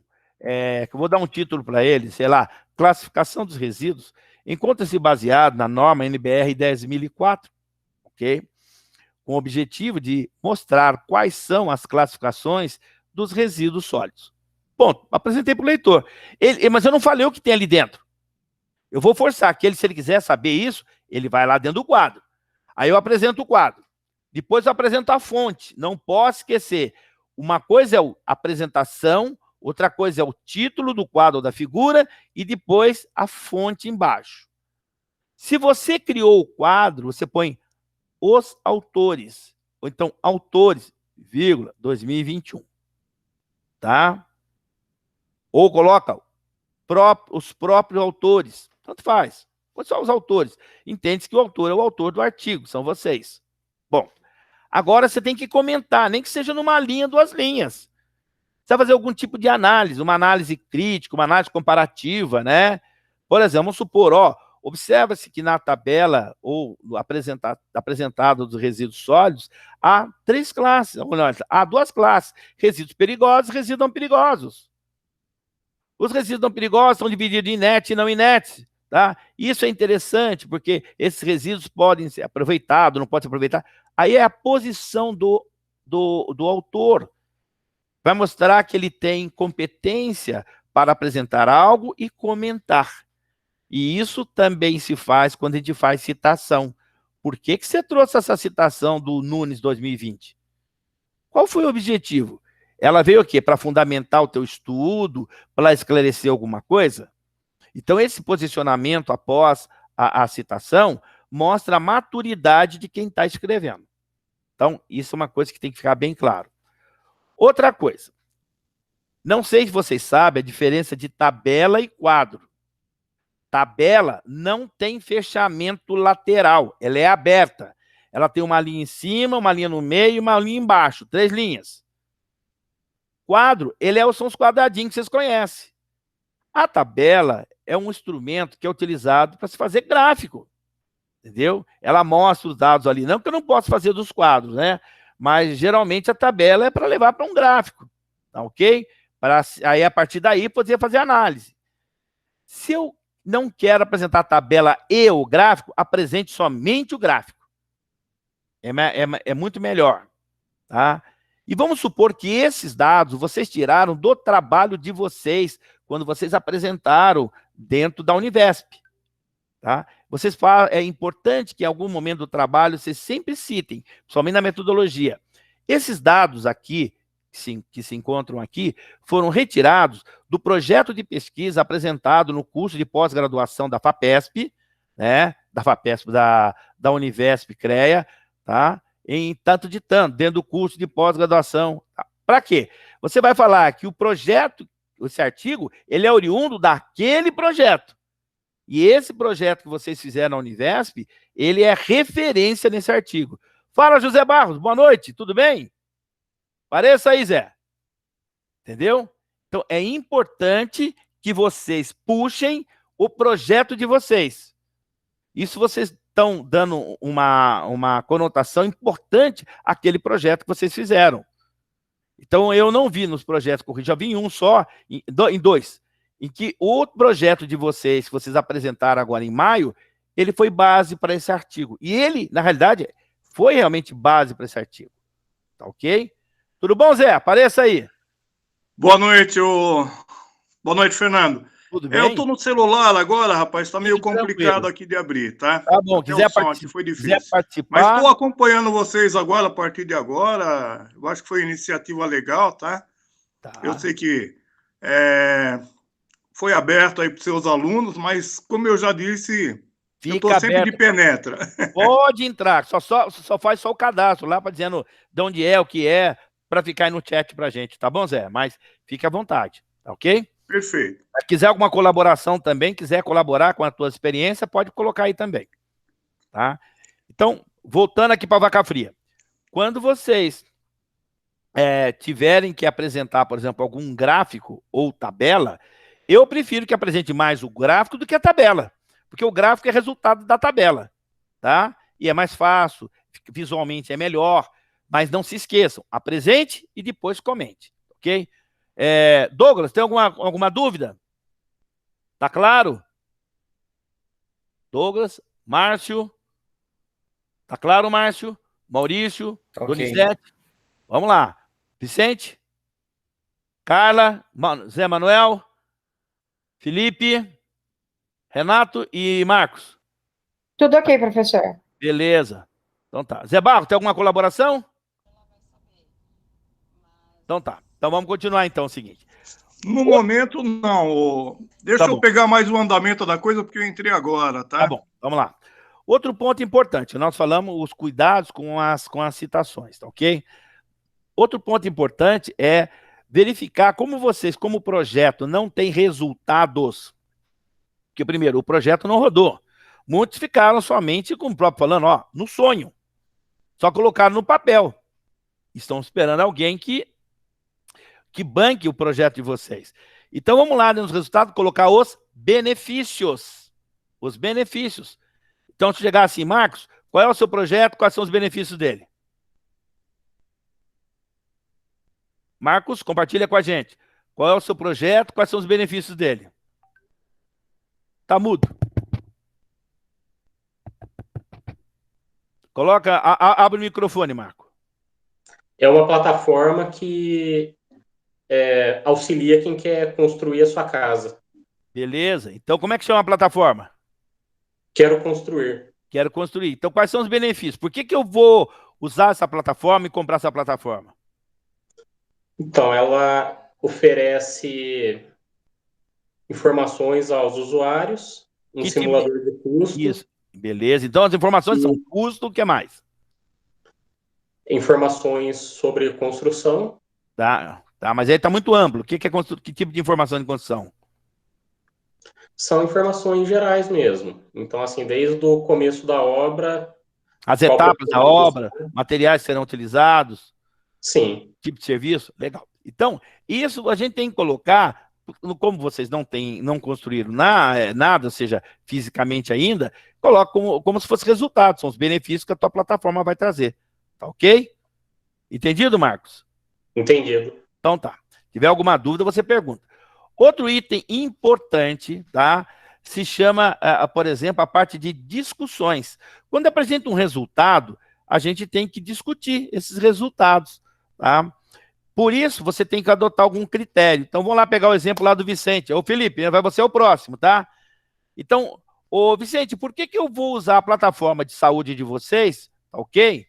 que eu vou dar um título para ele, sei lá, classificação dos resíduos, encontra-se baseado na norma NBR 10.004, ok? Com o objetivo de mostrar quais são as classificações dos resíduos sólidos. Ponto. Apresentei para o leitor. Mas eu não falei o que tem ali dentro. Eu vou forçar que ele, se ele quiser saber isso, ele vai lá dentro do quadro. Aí eu apresento o quadro. Depois eu apresento a fonte. Não posso esquecer. Uma coisa é a apresentação, outra coisa é o título do quadro ou da figura, e depois a fonte embaixo. Se você criou o quadro, você põe os autores, ou então autores, vírgula, 2021. Tá? Ou coloca os próprios autores. Tanto faz. Ou só os autores. Entende-se que o autor é o autor do artigo, são vocês. Bom, agora você tem que comentar, nem que seja numa linha, 2 linhas. Você vai fazer algum tipo de análise, uma análise crítica, uma análise comparativa, né? Por exemplo, vamos supor, ó, observa-se que na tabela ou apresentado dos resíduos sólidos, há 3 classes, ou não, há 2 classes, resíduos perigosos e resíduos não perigosos. Os resíduos não perigosos são divididos em inertes e não inertes. Tá? Isso é interessante, porque esses resíduos podem ser aproveitados, não podem ser aproveitados. Aí é a posição do autor. Vai mostrar que ele tem competência para apresentar algo e comentar. E isso também se faz quando a gente faz citação. Por que você trouxe essa citação do Nunes 2020? Qual foi o objetivo? Ela veio o quê? Para fundamentar o teu estudo, para esclarecer alguma coisa? Então, esse posicionamento após a citação mostra a maturidade de quem está escrevendo. Então, isso é uma coisa que tem que ficar bem claro. Outra coisa. Não sei se vocês sabem a diferença de tabela e quadro. Tabela não tem fechamento lateral, ela é aberta. Ela tem uma linha em cima, uma linha no meio e uma linha embaixo, 3 linhas. Quadro, são os quadradinhos que vocês conhecem. A tabela é um instrumento que é utilizado para se fazer gráfico, entendeu? Ela mostra os dados ali, não que eu não posso fazer dos quadros, né? Mas, geralmente, a tabela é para levar para um gráfico, tá ok? Aí, a partir daí, poder fazer análise. Se eu não quero apresentar a tabela e o gráfico, apresente somente o gráfico. É muito melhor, tá? E vamos supor que esses dados vocês tiraram do trabalho de vocês, quando vocês apresentaram dentro da Univesp. Tá? É importante que em algum momento do trabalho vocês sempre citem, somente na metodologia. Esses dados aqui, que se encontram aqui, foram retirados do projeto de pesquisa apresentado no curso de pós-graduação da FAPESP, né? Da Univesp CREA, tá? Em tanto de tanto, dentro do curso de pós-graduação. Tá? Para quê? Você vai falar que o projeto, esse artigo, ele é oriundo daquele projeto. E esse projeto que vocês fizeram na Univesp, ele é referência nesse artigo. Fala, José Barros, boa noite, tudo bem? Apareça aí, Zé. Entendeu? Então, é importante que vocês puxem o projeto de vocês. Isso vocês estão dando uma conotação importante àquele projeto que vocês fizeram. Então, eu não vi nos projetos corrigidos, já vi em um só, em dois, em que o projeto de vocês, que vocês apresentaram agora em maio, ele foi base para esse artigo. E ele, na realidade, foi realmente base para esse artigo. Tá ok? Tudo bom, Zé? Apareça aí. Boa noite, Boa noite, Fernando. Tudo bem? Eu estou no celular agora, rapaz, está meio complicado tranquilo aqui de abrir, tá? Tá bom, quiser participar... Mas estou acompanhando vocês agora, a partir de agora. Eu acho que foi iniciativa legal, tá? Eu sei que foi aberto aí para os seus alunos, mas, como eu já disse, eu estou sempre de penetra. Pode entrar, só faz só o cadastro lá, para dizendo de onde é, o que é, para ficar aí no chat para a gente, tá bom, Zé? Mas fique à vontade, tá ok? Perfeito. Se quiser alguma colaboração também, quiser colaborar com a tua experiência, pode colocar aí também, tá? Então, voltando aqui para a Vaca Fria. Quando vocês tiverem que apresentar, por exemplo, algum gráfico ou tabela, eu prefiro que apresente mais o gráfico do que a tabela, porque o gráfico é resultado da tabela, tá? E é mais fácil, visualmente é melhor, mas não se esqueçam, apresente e depois comente, ok? Douglas, tem alguma dúvida? Tá claro? Douglas, Márcio, tá claro, Márcio? Maurício, Okay. Donizete, vamos lá. Vicente, Carla, Zé Manuel, Felipe, Renato e Marcos. Tudo ok, professor. Beleza. Então tá. Zé Barro, tem alguma colaboração? Então tá. Então vamos continuar então, é o seguinte. No momento, não. Deixa eu pegar mais o andamento da coisa, porque eu entrei agora, tá? Tá bom, vamos lá. Outro ponto importante, nós falamos os cuidados com as citações, tá ok? Outro ponto importante é verificar como vocês, como projeto, não tem resultados. Porque, primeiro, o projeto não rodou. Muitos ficaram somente, como o próprio falando, no sonho. Só colocaram no papel. Estão esperando alguém que banque o projeto de vocês. Então, vamos lá nos resultados, colocar os benefícios. Os benefícios. Então, se chegar assim, Marcos, qual é o seu projeto, quais são os benefícios dele? Marcos, compartilha com a gente. Qual é o seu projeto, quais são os benefícios dele? Tá mudo. Abre o microfone, Marco. É uma plataforma que auxilia quem quer construir a sua casa. Beleza. Então, como é que chama a plataforma? Quero construir. Quero construir. Então, quais são os benefícios? Por que eu vou usar essa plataforma e comprar essa plataforma? Então, ela oferece informações aos usuários, um simulador de custo. Isso. Beleza. Então, as informações são custo, o que mais? Informações sobre construção. Tá, mas aí está muito amplo. Que tipo de informação de construção? São informações gerais mesmo. Então, assim, desde o começo da obra... As etapas da obra, materiais que serão utilizados. Sim. Tipo de serviço? Legal. Então, isso a gente tem que colocar, como vocês não construíram nada, ou seja, fisicamente ainda, coloca como se fosse resultado, são os benefícios que a tua plataforma vai trazer. Tá ok? Entendido, Marcos? Entendido. Então tá. Se tiver alguma dúvida, você pergunta. Outro item importante, tá? Se chama, por exemplo, a parte de discussões. Quando apresenta um resultado, a gente tem que discutir esses resultados, tá? Por isso, você tem que adotar algum critério. Então, vamos lá pegar o exemplo lá do Vicente. Ô, Felipe, você é o próximo, tá? Então, ô, Vicente, por que eu vou usar a plataforma de saúde de vocês, tá ok?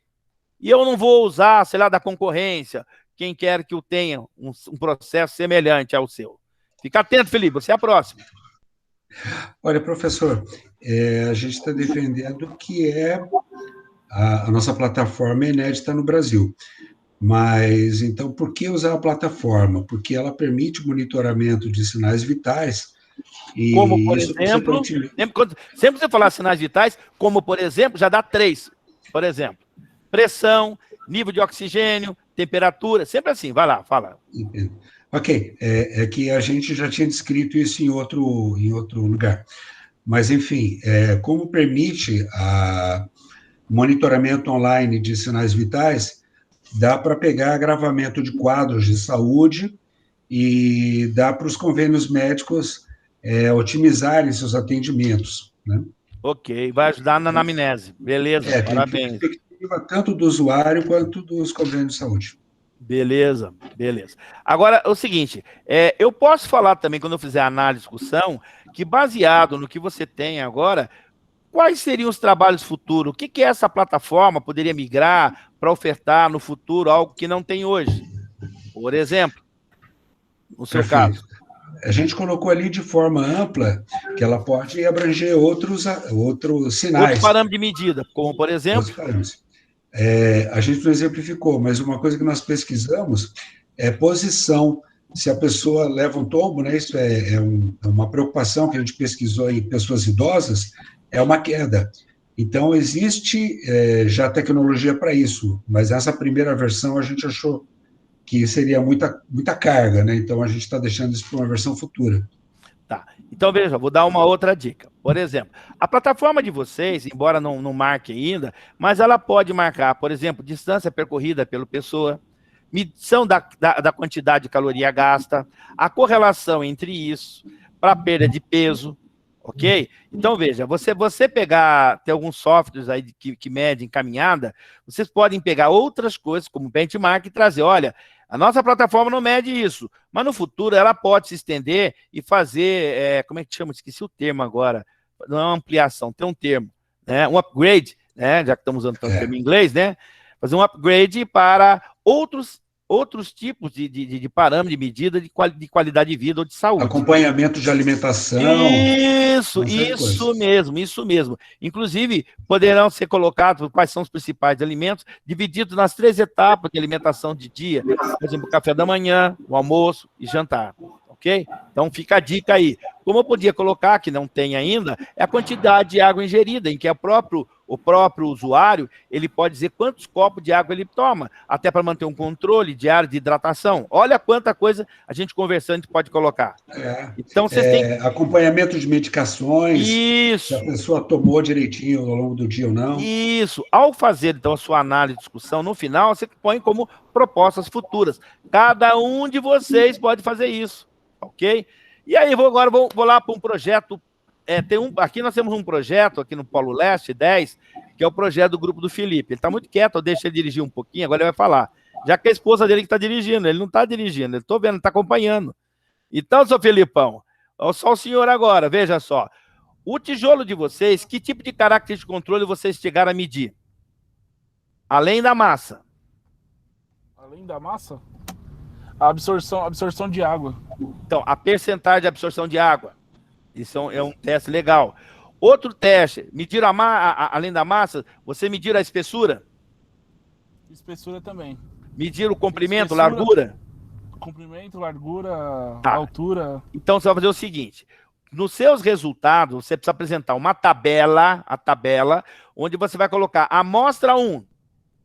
E eu não vou usar, sei lá, da concorrência, quem quer que eu tenha um processo semelhante ao seu. Fica atento, Felipe, você é a próxima. Olha, professor, a gente está defendendo que a nossa plataforma é inédita no Brasil. Mas, então, por que usar a plataforma? Porque ela permite o monitoramento de sinais vitais E como, por isso exemplo, sempre você falar sinais vitais, como, por exemplo, já dá 3. Por exemplo, pressão, nível de oxigênio, temperatura, sempre assim. Vai lá, fala. Entendo. Ok, é que a gente já tinha descrito isso em outro lugar. Mas, enfim, como permite a monitoramento online de sinais vitais, dá para pegar agravamento de quadros de saúde e dá para os convênios médicos otimizarem seus atendimentos, né? Ok, vai ajudar na anamnese. Beleza, parabéns. Tem perspectiva tanto do usuário quanto dos convênios de saúde. Beleza, beleza. Agora, é o seguinte, eu posso falar também, quando eu fizer a análise de discussão, que baseado no que você tem agora, quais seriam os trabalhos futuros? O que essa plataforma poderia migrar para ofertar no futuro algo que não tem hoje? Por exemplo, no seu caso. A gente colocou ali de forma ampla que ela pode abranger outros sinais. Outro parâmetro de medida, como, por exemplo... A gente não exemplificou, mas uma coisa que nós pesquisamos é posição. Se a pessoa leva um tombo, né, isso é uma preocupação que a gente pesquisou em pessoas idosas, é uma queda. Então, existe já tecnologia para isso, mas essa primeira versão a gente achou que seria muita carga, né? Então, a gente está deixando isso para uma versão futura. Tá. Então, veja, vou dar uma outra dica. Por exemplo, a plataforma de vocês, embora não marque ainda, mas ela pode marcar, por exemplo, distância percorrida pela pessoa, medição da quantidade de caloria gasta, a correlação entre isso, para perda de peso, ok? Então, veja, você tem alguns softwares aí que medem caminhada, vocês podem pegar outras coisas, como benchmark, e trazer, olha, a nossa plataforma não mede isso, mas no futuro ela pode se estender e fazer, como é que chama? Esqueci o termo agora, não é uma ampliação, tem um termo, né? Um upgrade, né? Já que estamos usando tanto termo em inglês, né? Fazer um upgrade para outros tipos de parâmetro, de medida de qualidade de vida ou de saúde. Acompanhamento de alimentação. Isso mesmo. Inclusive, poderão ser colocados quais são os principais alimentos, divididos nas 3 etapas de alimentação de dia, por exemplo, café da manhã, o almoço e jantar. Ok? Então, fica a dica aí. Como eu podia colocar, que não tem ainda, é a quantidade de água ingerida, em que o próprio usuário, ele pode dizer quantos copos de água ele toma, até para manter um controle diário de hidratação. Olha quanta coisa a gente conversando pode colocar. Então, vocês têm... Acompanhamento de medicações, isso, se a pessoa tomou direitinho ao longo do dia ou não. Isso. Ao fazer, então, a sua análise de discussão, no final, você põe como propostas futuras. Cada um de vocês pode fazer isso. Ok? E aí, agora vou lá para um projeto. Aqui nós temos um projeto, aqui no Polo Leste 10, que é o projeto do grupo do Felipe. Ele está muito quieto, eu deixo ele dirigir um pouquinho, agora ele vai falar. Já que a esposa dele que está dirigindo, ele não está dirigindo, ele estou vendo, está acompanhando. Então, seu Felipão, só o senhor agora, veja só. O tijolo de vocês, que tipo de característica de controle vocês chegaram a medir? Além da massa. Além da massa? A absorção de água. Então, a percentagem de absorção de água. Isso é um teste legal. Outro teste, medir além da massa, você medir a espessura? Espessura também. Medir o comprimento, largura? Comprimento, largura, altura. Então, você vai fazer o seguinte. Nos seus resultados, você precisa apresentar a tabela, onde você vai colocar a amostra 1,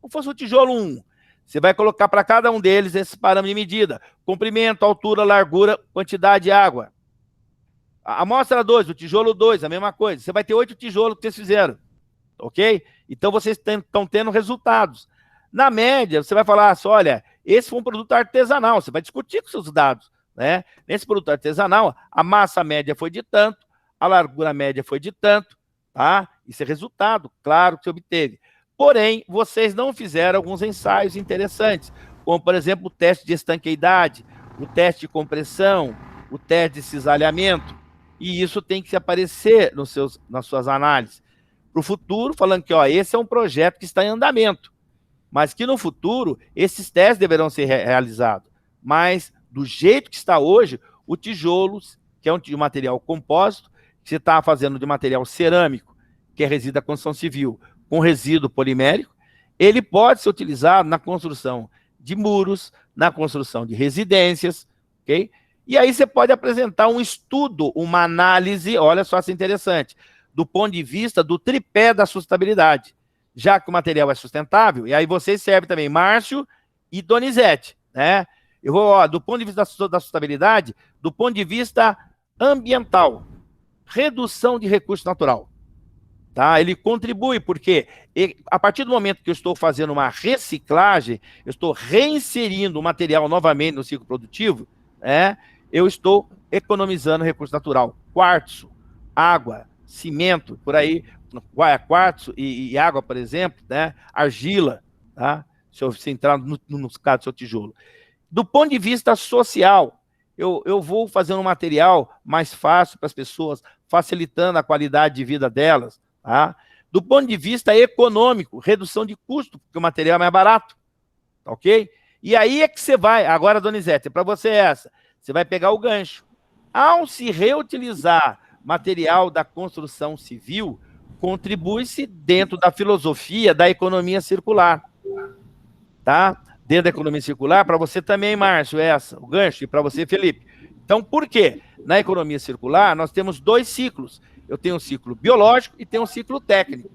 como fosse o tijolo 1. Você vai colocar para cada um deles esse parâmetro de medida. Comprimento, altura, largura, quantidade de água. A amostra 2, o tijolo 2, a mesma coisa. Você vai ter 8 tijolos que vocês fizeram. Ok? Então, vocês estão tendo resultados. Na média, você vai falar assim, olha, esse foi um produto artesanal. Você vai discutir com seus dados, né? Nesse produto artesanal, a massa média foi de tanto, a largura média foi de tanto, tá? Isso é resultado, claro, que você obteve. Porém, vocês não fizeram alguns ensaios interessantes, como, por exemplo, o teste de estanqueidade, o teste de compressão, o teste de cisalhamento, e isso tem que aparecer nas suas análises. Para o futuro, falando que esse é um projeto que está em andamento, mas que no futuro esses testes deverão ser realizados. Mas, do jeito que está hoje, o tijolo, que é um material compósito, que você está fazendo de material cerâmico, que é resíduo da construção civil, com resíduo polimérico, ele pode ser utilizado na construção de muros, na construção de residências, ok? E aí você pode apresentar um estudo, uma análise, olha só se interessante, do ponto de vista do tripé da sustentabilidade, já que o material é sustentável, e aí vocês servem também, Márcio e Donizete, né? Eu vou, ó, do ponto de vista da sustentabilidade, do ponto de vista ambiental, redução de recurso natural, tá? Ele contribui, porque a partir do momento que eu estou fazendo uma reciclagem, eu estou reinserindo o material novamente no ciclo produtivo, né? Eu estou economizando recurso natural, quartzo, água, cimento, por aí, quartzo e água, por exemplo, né? Argila, tá? Se eu entrar no caso do seu tijolo. Do ponto de vista social, eu vou fazer um material mais fácil para as pessoas, facilitando a qualidade de vida delas, tá? Do ponto de vista econômico, redução de custo, porque o material é mais barato, tá ok? E aí é que você vai, agora, Donizete, para você essa, você vai pegar o gancho. Ao se reutilizar material da construção civil, contribui-se dentro da filosofia da economia circular, tá? Dentro da economia circular, para você também, Márcio, essa, o gancho, e para você, Felipe. Então, por quê? Na economia circular, nós temos 2 ciclos. Eu tenho um ciclo biológico e tenho um ciclo técnico.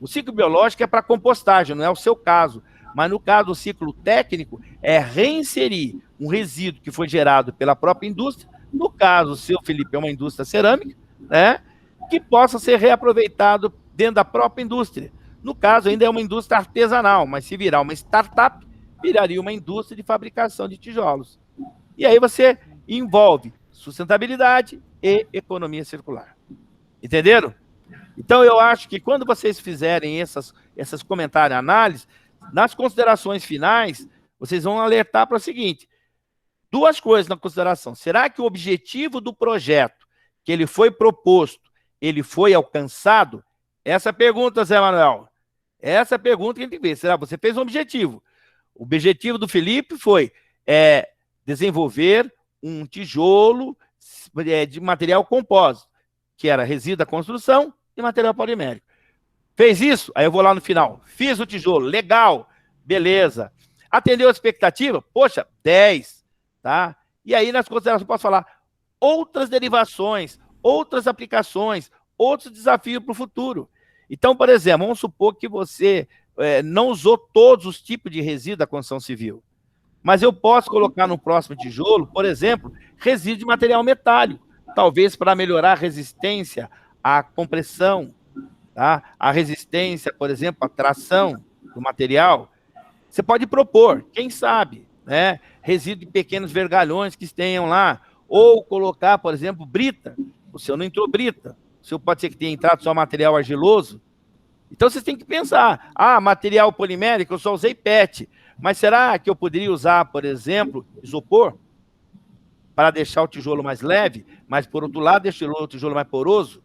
O ciclo biológico é para compostagem, não é o seu caso. Mas no caso do ciclo técnico, é reinserir um resíduo que foi gerado pela própria indústria. No caso, o seu, Felipe, é uma indústria cerâmica, né? Que possa ser reaproveitado dentro da própria indústria. No caso, ainda é uma indústria artesanal, mas se virar uma startup, viraria uma indústria de fabricação de tijolos. E aí você envolve sustentabilidade e economia circular. Entenderam? Então, eu acho que quando vocês fizerem essas comentários e análises, nas considerações finais, vocês vão alertar para o seguinte, 2 coisas na consideração. Será que o objetivo do projeto, que ele foi proposto, ele foi alcançado? Essa pergunta, Zé Manuel, essa pergunta que a gente tem que ver. Será que você fez um objetivo? O objetivo do Felipe foi desenvolver um tijolo de material compósito, que era resíduo da construção e material polimérico. Fez isso? Aí eu vou lá no final. Fiz o tijolo, legal, beleza. Atendeu a expectativa? Poxa, 10, tá? E aí nas considerações eu posso falar outras derivações, outras aplicações, outros desafios para o futuro. Então, por exemplo, vamos supor que você não usou todos os tipos de resíduo da construção civil. Mas eu posso colocar no próximo tijolo, por exemplo, resíduo de material metálico, talvez para melhorar a resistência à compressão, tá? A resistência, por exemplo, à tração do material. Você pode propor, quem sabe, né? Resíduo de pequenos vergalhões que tenham lá, ou colocar, por exemplo, brita. O seu não entrou brita, o seu pode ser que tenha entrado só material argiloso. Então, vocês têm que pensar, material polimérico, eu só usei PET, mas será que eu poderia usar, por exemplo, isopor, para deixar o tijolo mais leve, mas, por outro lado, deixar o tijolo mais poroso?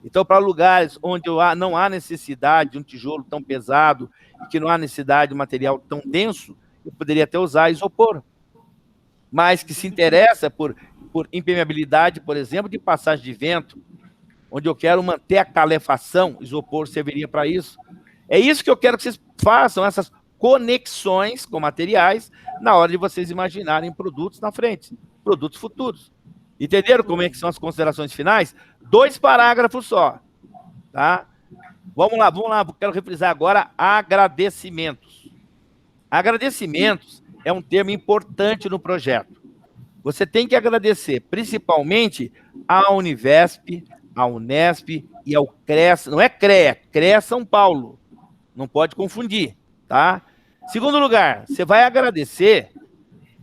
Então, para lugares onde não há necessidade de um tijolo tão pesado, e que não há necessidade de um material tão denso, eu poderia até usar isopor. Mas que se interessa por impermeabilidade, por exemplo, de passagem de vento, onde eu quero manter a calefação, isopor serviria para isso. É isso que eu quero que vocês façam, essas conexões com materiais, na hora de vocês imaginarem produtos na frente, produtos futuros. Entenderam como é que são as considerações finais? 2 parágrafos só, tá? Vamos lá, quero refrisar agora agradecimentos. Agradecimentos é um termo importante no projeto. Você tem que agradecer, principalmente, à Univesp, à Unesp e ao CREA, não é CREA, CREA São Paulo, não pode confundir, tá? Segundo lugar, você vai agradecer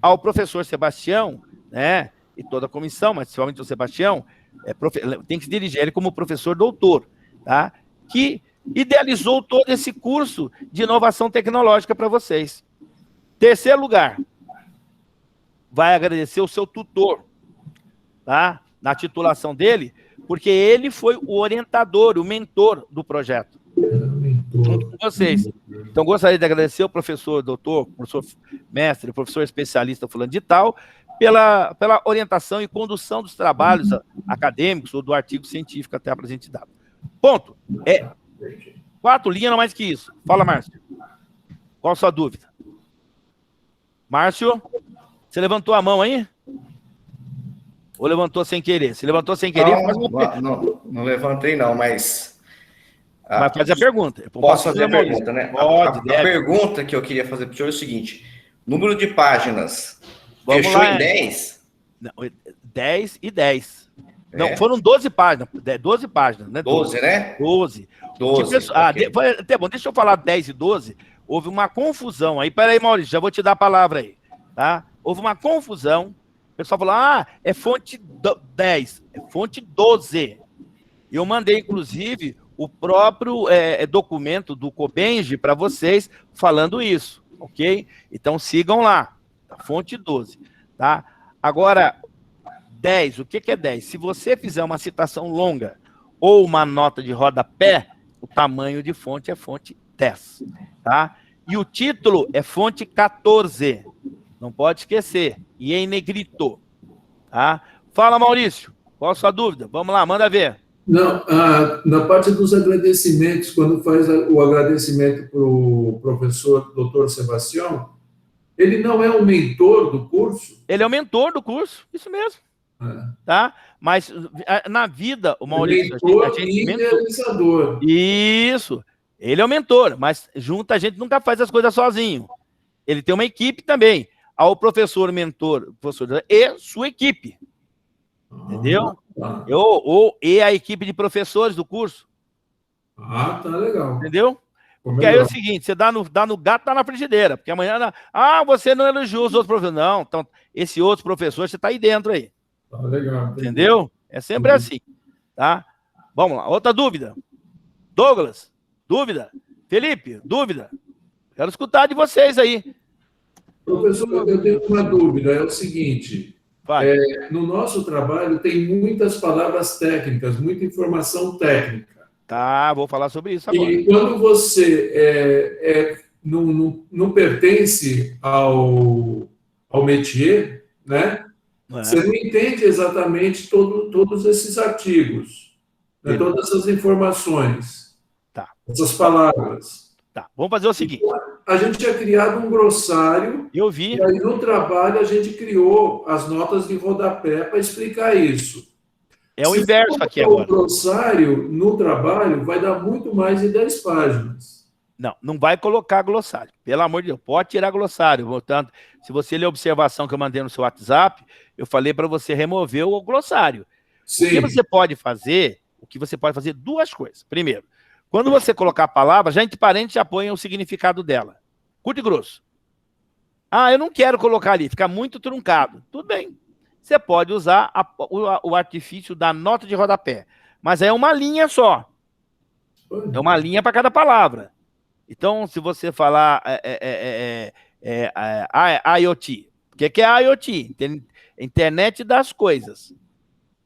ao professor Sebastião, né, e toda a comissão, mas principalmente o Sebastião, tem que se dirigir ele como professor doutor, tá? Que idealizou todo esse curso de inovação tecnológica para vocês. Terceiro lugar, vai agradecer o seu tutor, tá? Na titulação dele, porque ele foi o orientador, o mentor do projeto, junto com vocês. Então, gostaria de agradecer ao professor doutor, professor mestre, professor especialista fulano de tal, pela orientação e condução dos trabalhos acadêmicos ou do artigo científico até a presente data. Ponto. 4 linhas, não mais que isso. Fala, Márcio. Qual a sua dúvida? Márcio, você levantou a mão aí? Ou levantou sem querer? Se levantou sem querer, não levantei não, mas... Mas faz a pergunta. Posso fazer a pergunta, né? Pode, a pergunta que eu queria fazer para o senhor é o seguinte: número de páginas Vamos fechou lá, em 10? Não, 10 e 10. Não, foram 12 páginas. 12 páginas, né? 12, né? 12. 12. Okay. Até bom, deixa eu falar 10 e 12. Houve uma confusão aí. Peraí, Maurício, já vou te dar a palavra aí. Tá? Houve uma confusão. O pessoal falou: é fonte 10, é fonte 12. Eu mandei, inclusive, o próprio documento do Cobenji para vocês falando isso, ok? Então sigam lá, tá? Fonte 12, tá? Agora, 10, o que é 10? Se você fizer uma citação longa ou uma nota de rodapé, o tamanho de fonte é fonte 10, tá? E o título é fonte 14, não pode esquecer, e em negrito, tá? Fala, Maurício, qual a sua dúvida? Vamos lá, manda ver. Não, na parte dos agradecimentos, quando faz o agradecimento para o professor Dr. Sebastião, ele não é o mentor do curso? Ele é o mentor do curso, isso mesmo. Tá? Mas na vida, o Maurício... Mentor e realizador. Isso, ele é o mentor, mas junto a gente nunca faz as coisas sozinho. Ele tem uma equipe também. Ao professor mentor, professor e sua equipe. Entendeu? E a equipe de professores do curso. Tá legal. Entendeu? Porque aí é o seguinte, você dá no gato, tá na frigideira. Porque amanhã, você não elogiou os outros professores. Não, então, esse outro professor, você tá aí dentro aí. Tá legal. Entendeu? É sempre assim. Tá? Vamos lá. Outra dúvida. Douglas, dúvida. Felipe, dúvida. Quero escutar de vocês aí. Professor, eu tenho uma dúvida. É o seguinte... no nosso trabalho tem muitas palavras técnicas, muita informação técnica. Tá, vou falar sobre isso agora. E quando você não pertence ao métier, né? Você não entende exatamente todos esses artigos, né? Todas essas informações, essas palavras. Tá, vamos fazer o seguinte. A gente tinha criado um glossário. Eu vi. E aí, no trabalho, a gente criou as notas de rodapé para explicar isso. É o inverso aqui agora. O glossário, no trabalho, vai dar muito mais de 10 páginas. Não vai colocar glossário. Pelo amor de Deus, pode tirar glossário. Portanto, se você ler a observação que eu mandei no seu WhatsApp, eu falei para você remover o glossário. Sim. O que você pode fazer? Duas coisas. Primeiro, quando você colocar a palavra, já entre parênteses, já põe o significado dela. Curto e grosso. Eu não quero colocar ali, fica muito truncado. Tudo bem. Você pode usar o artifício da nota de rodapé. Mas é uma linha só. É uma linha para cada palavra. Então, se você falar IoT, o que é IoT? Internet das coisas.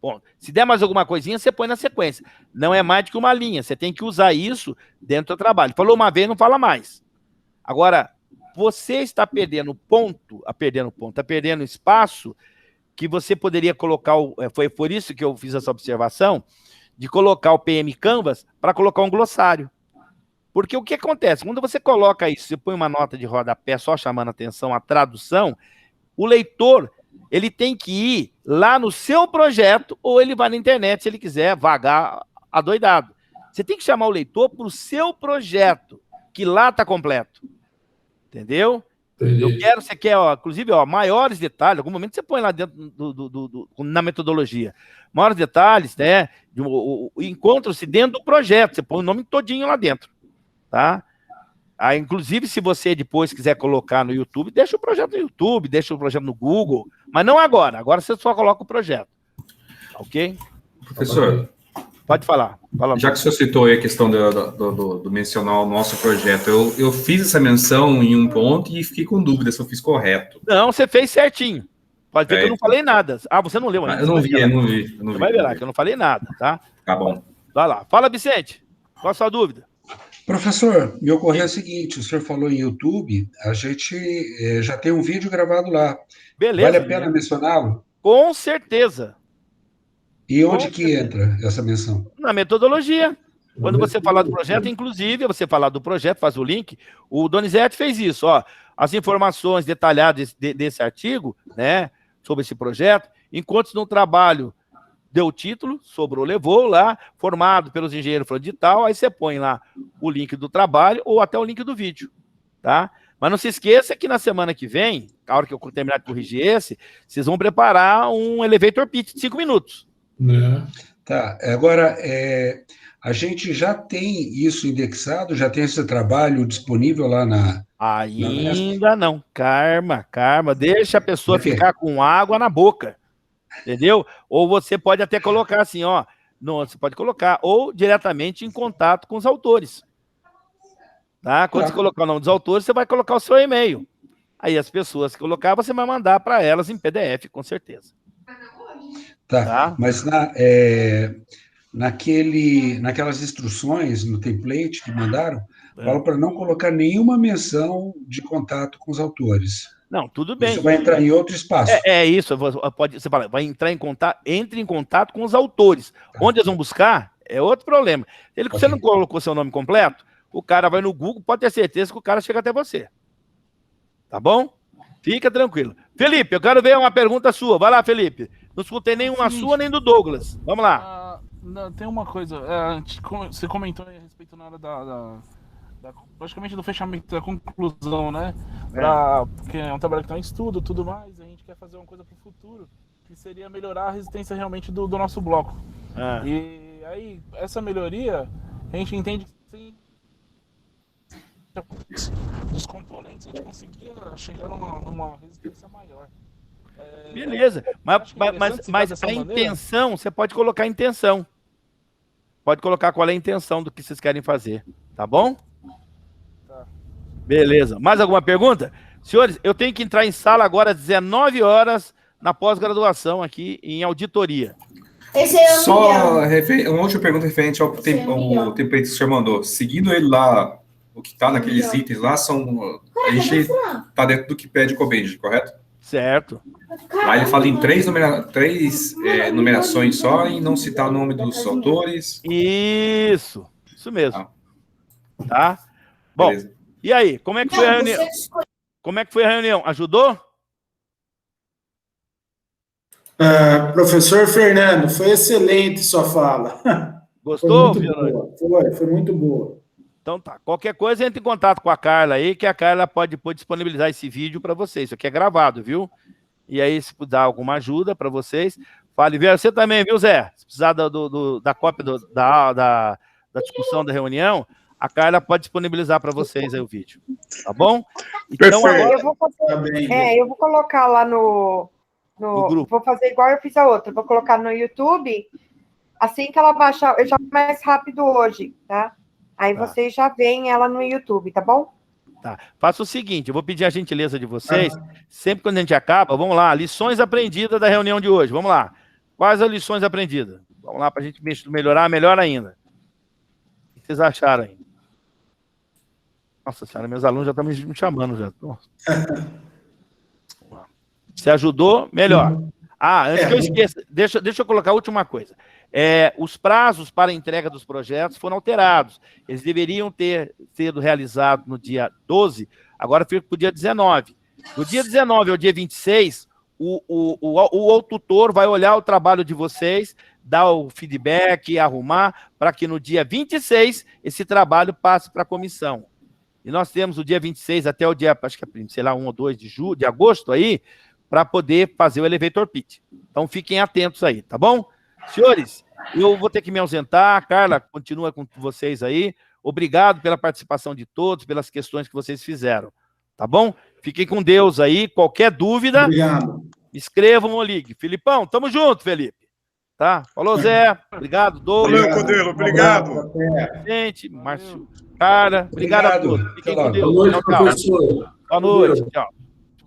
Bom, se der mais alguma coisinha, você põe na sequência. Não é mais do que uma linha. Você tem que usar isso dentro do trabalho. Falou uma vez, não fala mais. Agora, você está perdendo ponto, está perdendo espaço que você poderia colocar... Foi por isso que eu fiz essa observação, de colocar o PM Canvas para colocar um glossário. Porque o que acontece? Quando você coloca isso, você põe uma nota de rodapé só chamando a atenção, a tradução, o leitor... ele tem que ir lá no seu projeto ou ele vai na internet, se ele quiser vagar adoidado. Você tem que chamar o leitor para o seu projeto, que lá está completo. Entendeu? Entendi. Você quer, inclusive, maiores detalhes, em algum momento você põe lá dentro na metodologia. Maiores detalhes, né? Encontram-se dentro do projeto, você põe o nome todinho lá dentro. Tá? Inclusive, se você depois quiser colocar no YouTube, deixa o projeto no YouTube, deixa o projeto no Google, mas não agora. Agora você só coloca o projeto. Ok? Professor, pode falar. Já que o senhor citou aí a questão do mencionar o nosso projeto, eu fiz essa menção em um ponto e fiquei com dúvida se eu fiz correto. Não, você fez certinho. Pode ver que eu não falei nada. Você não leu ainda. Eu não vi. Você vai ver lá, que eu não falei nada, tá? Tá bom. Vai lá. Fala, Vicente. Qual a sua dúvida? Professor, me ocorreu o seguinte, o senhor falou em YouTube, a gente já tem um vídeo gravado lá. Beleza. Vale a pena mencioná-lo? Com certeza. E onde que entra essa menção? Na metodologia. Quando você falar do projeto, inclusive, você falar do projeto, faz o link, o Donizete fez isso, as informações detalhadas desse artigo, né, sobre esse projeto, enquanto no trabalho deu o título, sobrou, levou lá, formado pelos engenheiros fulano de tal, aí você põe lá o link do trabalho ou até o link do vídeo, tá? Mas não se esqueça que na semana que vem, a hora que eu terminar de corrigir esse, vocês vão preparar um elevator pitch de 5 minutos. Tá, agora, a gente já tem isso indexado, já tem esse trabalho disponível lá na... Ainda não, calma, deixa a pessoa ficar com água na boca, entendeu? Ou você pode até colocar assim, ó, você pode colocar, ou diretamente em contato com os autores. Tá? Quando você colocar o nome dos autores, você vai colocar o seu e-mail. Aí as pessoas que colocar, você vai mandar para elas em PDF, com certeza. Tá? Mas naquelas instruções, no template que mandaram, fala para não colocar nenhuma menção de contato com os autores. Não, tudo bem. Isso vai entrar em outro espaço. Isso, você fala, vai entrar em contato, entre em contato com os autores. Onde eles vão buscar, é outro problema. Você não colocou seu nome completo, o cara vai no Google, pode ter certeza que o cara chega até você. Tá bom? Fica tranquilo. Felipe, eu quero ver uma pergunta sua. Vai lá, Felipe. Não escutei nenhuma sua, nem do Douglas. Vamos lá. Tem uma coisa. Você comentou a respeito na hora praticamente do fechamento, da conclusão, né? Porque é um trabalho que está em estudo, tudo mais. A gente quer fazer uma coisa para o futuro, que seria melhorar a resistência realmente do nosso bloco. E aí, essa melhoria, a gente entende que sim, dos componentes, a gente conseguia chegar numa resistência maior. Beleza, mas a intenção, você pode colocar a intenção. Pode colocar qual é a intenção do que vocês querem fazer, tá bom? Tá. Beleza, mais alguma pergunta? Senhores, eu tenho que entrar em sala agora às 19 horas na pós-graduação aqui em auditoria. Só uma última pergunta referente ao template que o senhor mandou. Seguindo ele lá, o que está naqueles itens lá, a gente está dentro do que pede Cobenge, correto? Certo. Lá ele fala em três numerações só e não citar o nome dos autores. Isso mesmo. Tá? Bom, beleza. E aí, como é que foi a reunião? Como é que foi a reunião? Ajudou? Professor Fernando, foi excelente sua fala. Gostou, Fernando? Foi muito boa. Então tá, qualquer coisa entre em contato com a Carla aí, que a Carla pode disponibilizar esse vídeo para vocês. Isso aqui é gravado, viu? E aí, se puder alguma ajuda para vocês, fale. Você também, viu, Zé? Se precisar da cópia da discussão da reunião, a Carla pode disponibilizar para vocês aí o vídeo. Tá bom? Então, agora eu vou colocar lá no grupo. Vou fazer igual eu fiz a outra. Vou colocar no YouTube. Assim que ela baixar, eu já vou mais rápido hoje, tá? Aí vocês já veem ela no YouTube, tá bom? Tá. Faça o seguinte, eu vou pedir a gentileza de vocês, sempre quando a gente acaba, vamos lá, lições aprendidas da reunião de hoje, vamos lá. Quais as lições aprendidas? Vamos lá, para a gente melhorar, melhor ainda. O que vocês acharam aí? Nossa senhora, meus alunos já estão me chamando já. Se ajudou, melhor. Antes que eu esqueça, deixa eu colocar a última coisa. Os prazos para a entrega dos projetos foram alterados. Eles deveriam ter sido realizados no dia 12, agora fica para o dia 19. Do dia 19 ao dia 26, o tutor vai olhar o trabalho de vocês, dar o feedback, arrumar, para que no dia 26 esse trabalho passe para a comissão. E nós temos o dia 26 até o dia, acho que sei lá, 1 ou 2 de agosto aí, para poder fazer o elevator pitch. Então fiquem atentos aí, tá bom? Senhores, eu vou ter que me ausentar, a Carla continua com vocês aí. Obrigado pela participação de todos, pelas questões que vocês fizeram, tá bom? Fiquem com Deus aí, qualquer dúvida, escrevam ou ligue. Filipão, tamo junto, Felipe. Tá? Falou, Zé. Obrigado, Douglas. Valeu, Codelo. Obrigado. Gente, Márcio, Cara, obrigado a todos. Fiquem com Deus. Boa noite, professor. Boa noite. Tchau.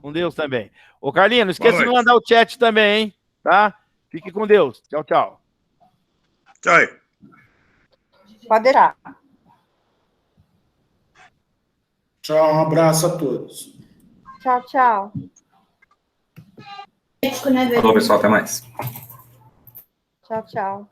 Com Deus também. Ô, Carlinhos, não esqueça de mandar o chat também, hein? Tá? Fique com Deus. Tchau, tchau. Tchau. Pode deixar. Tchau, um abraço a todos. Tchau, tchau. Falou, pessoal. Até mais. Tchau, tchau.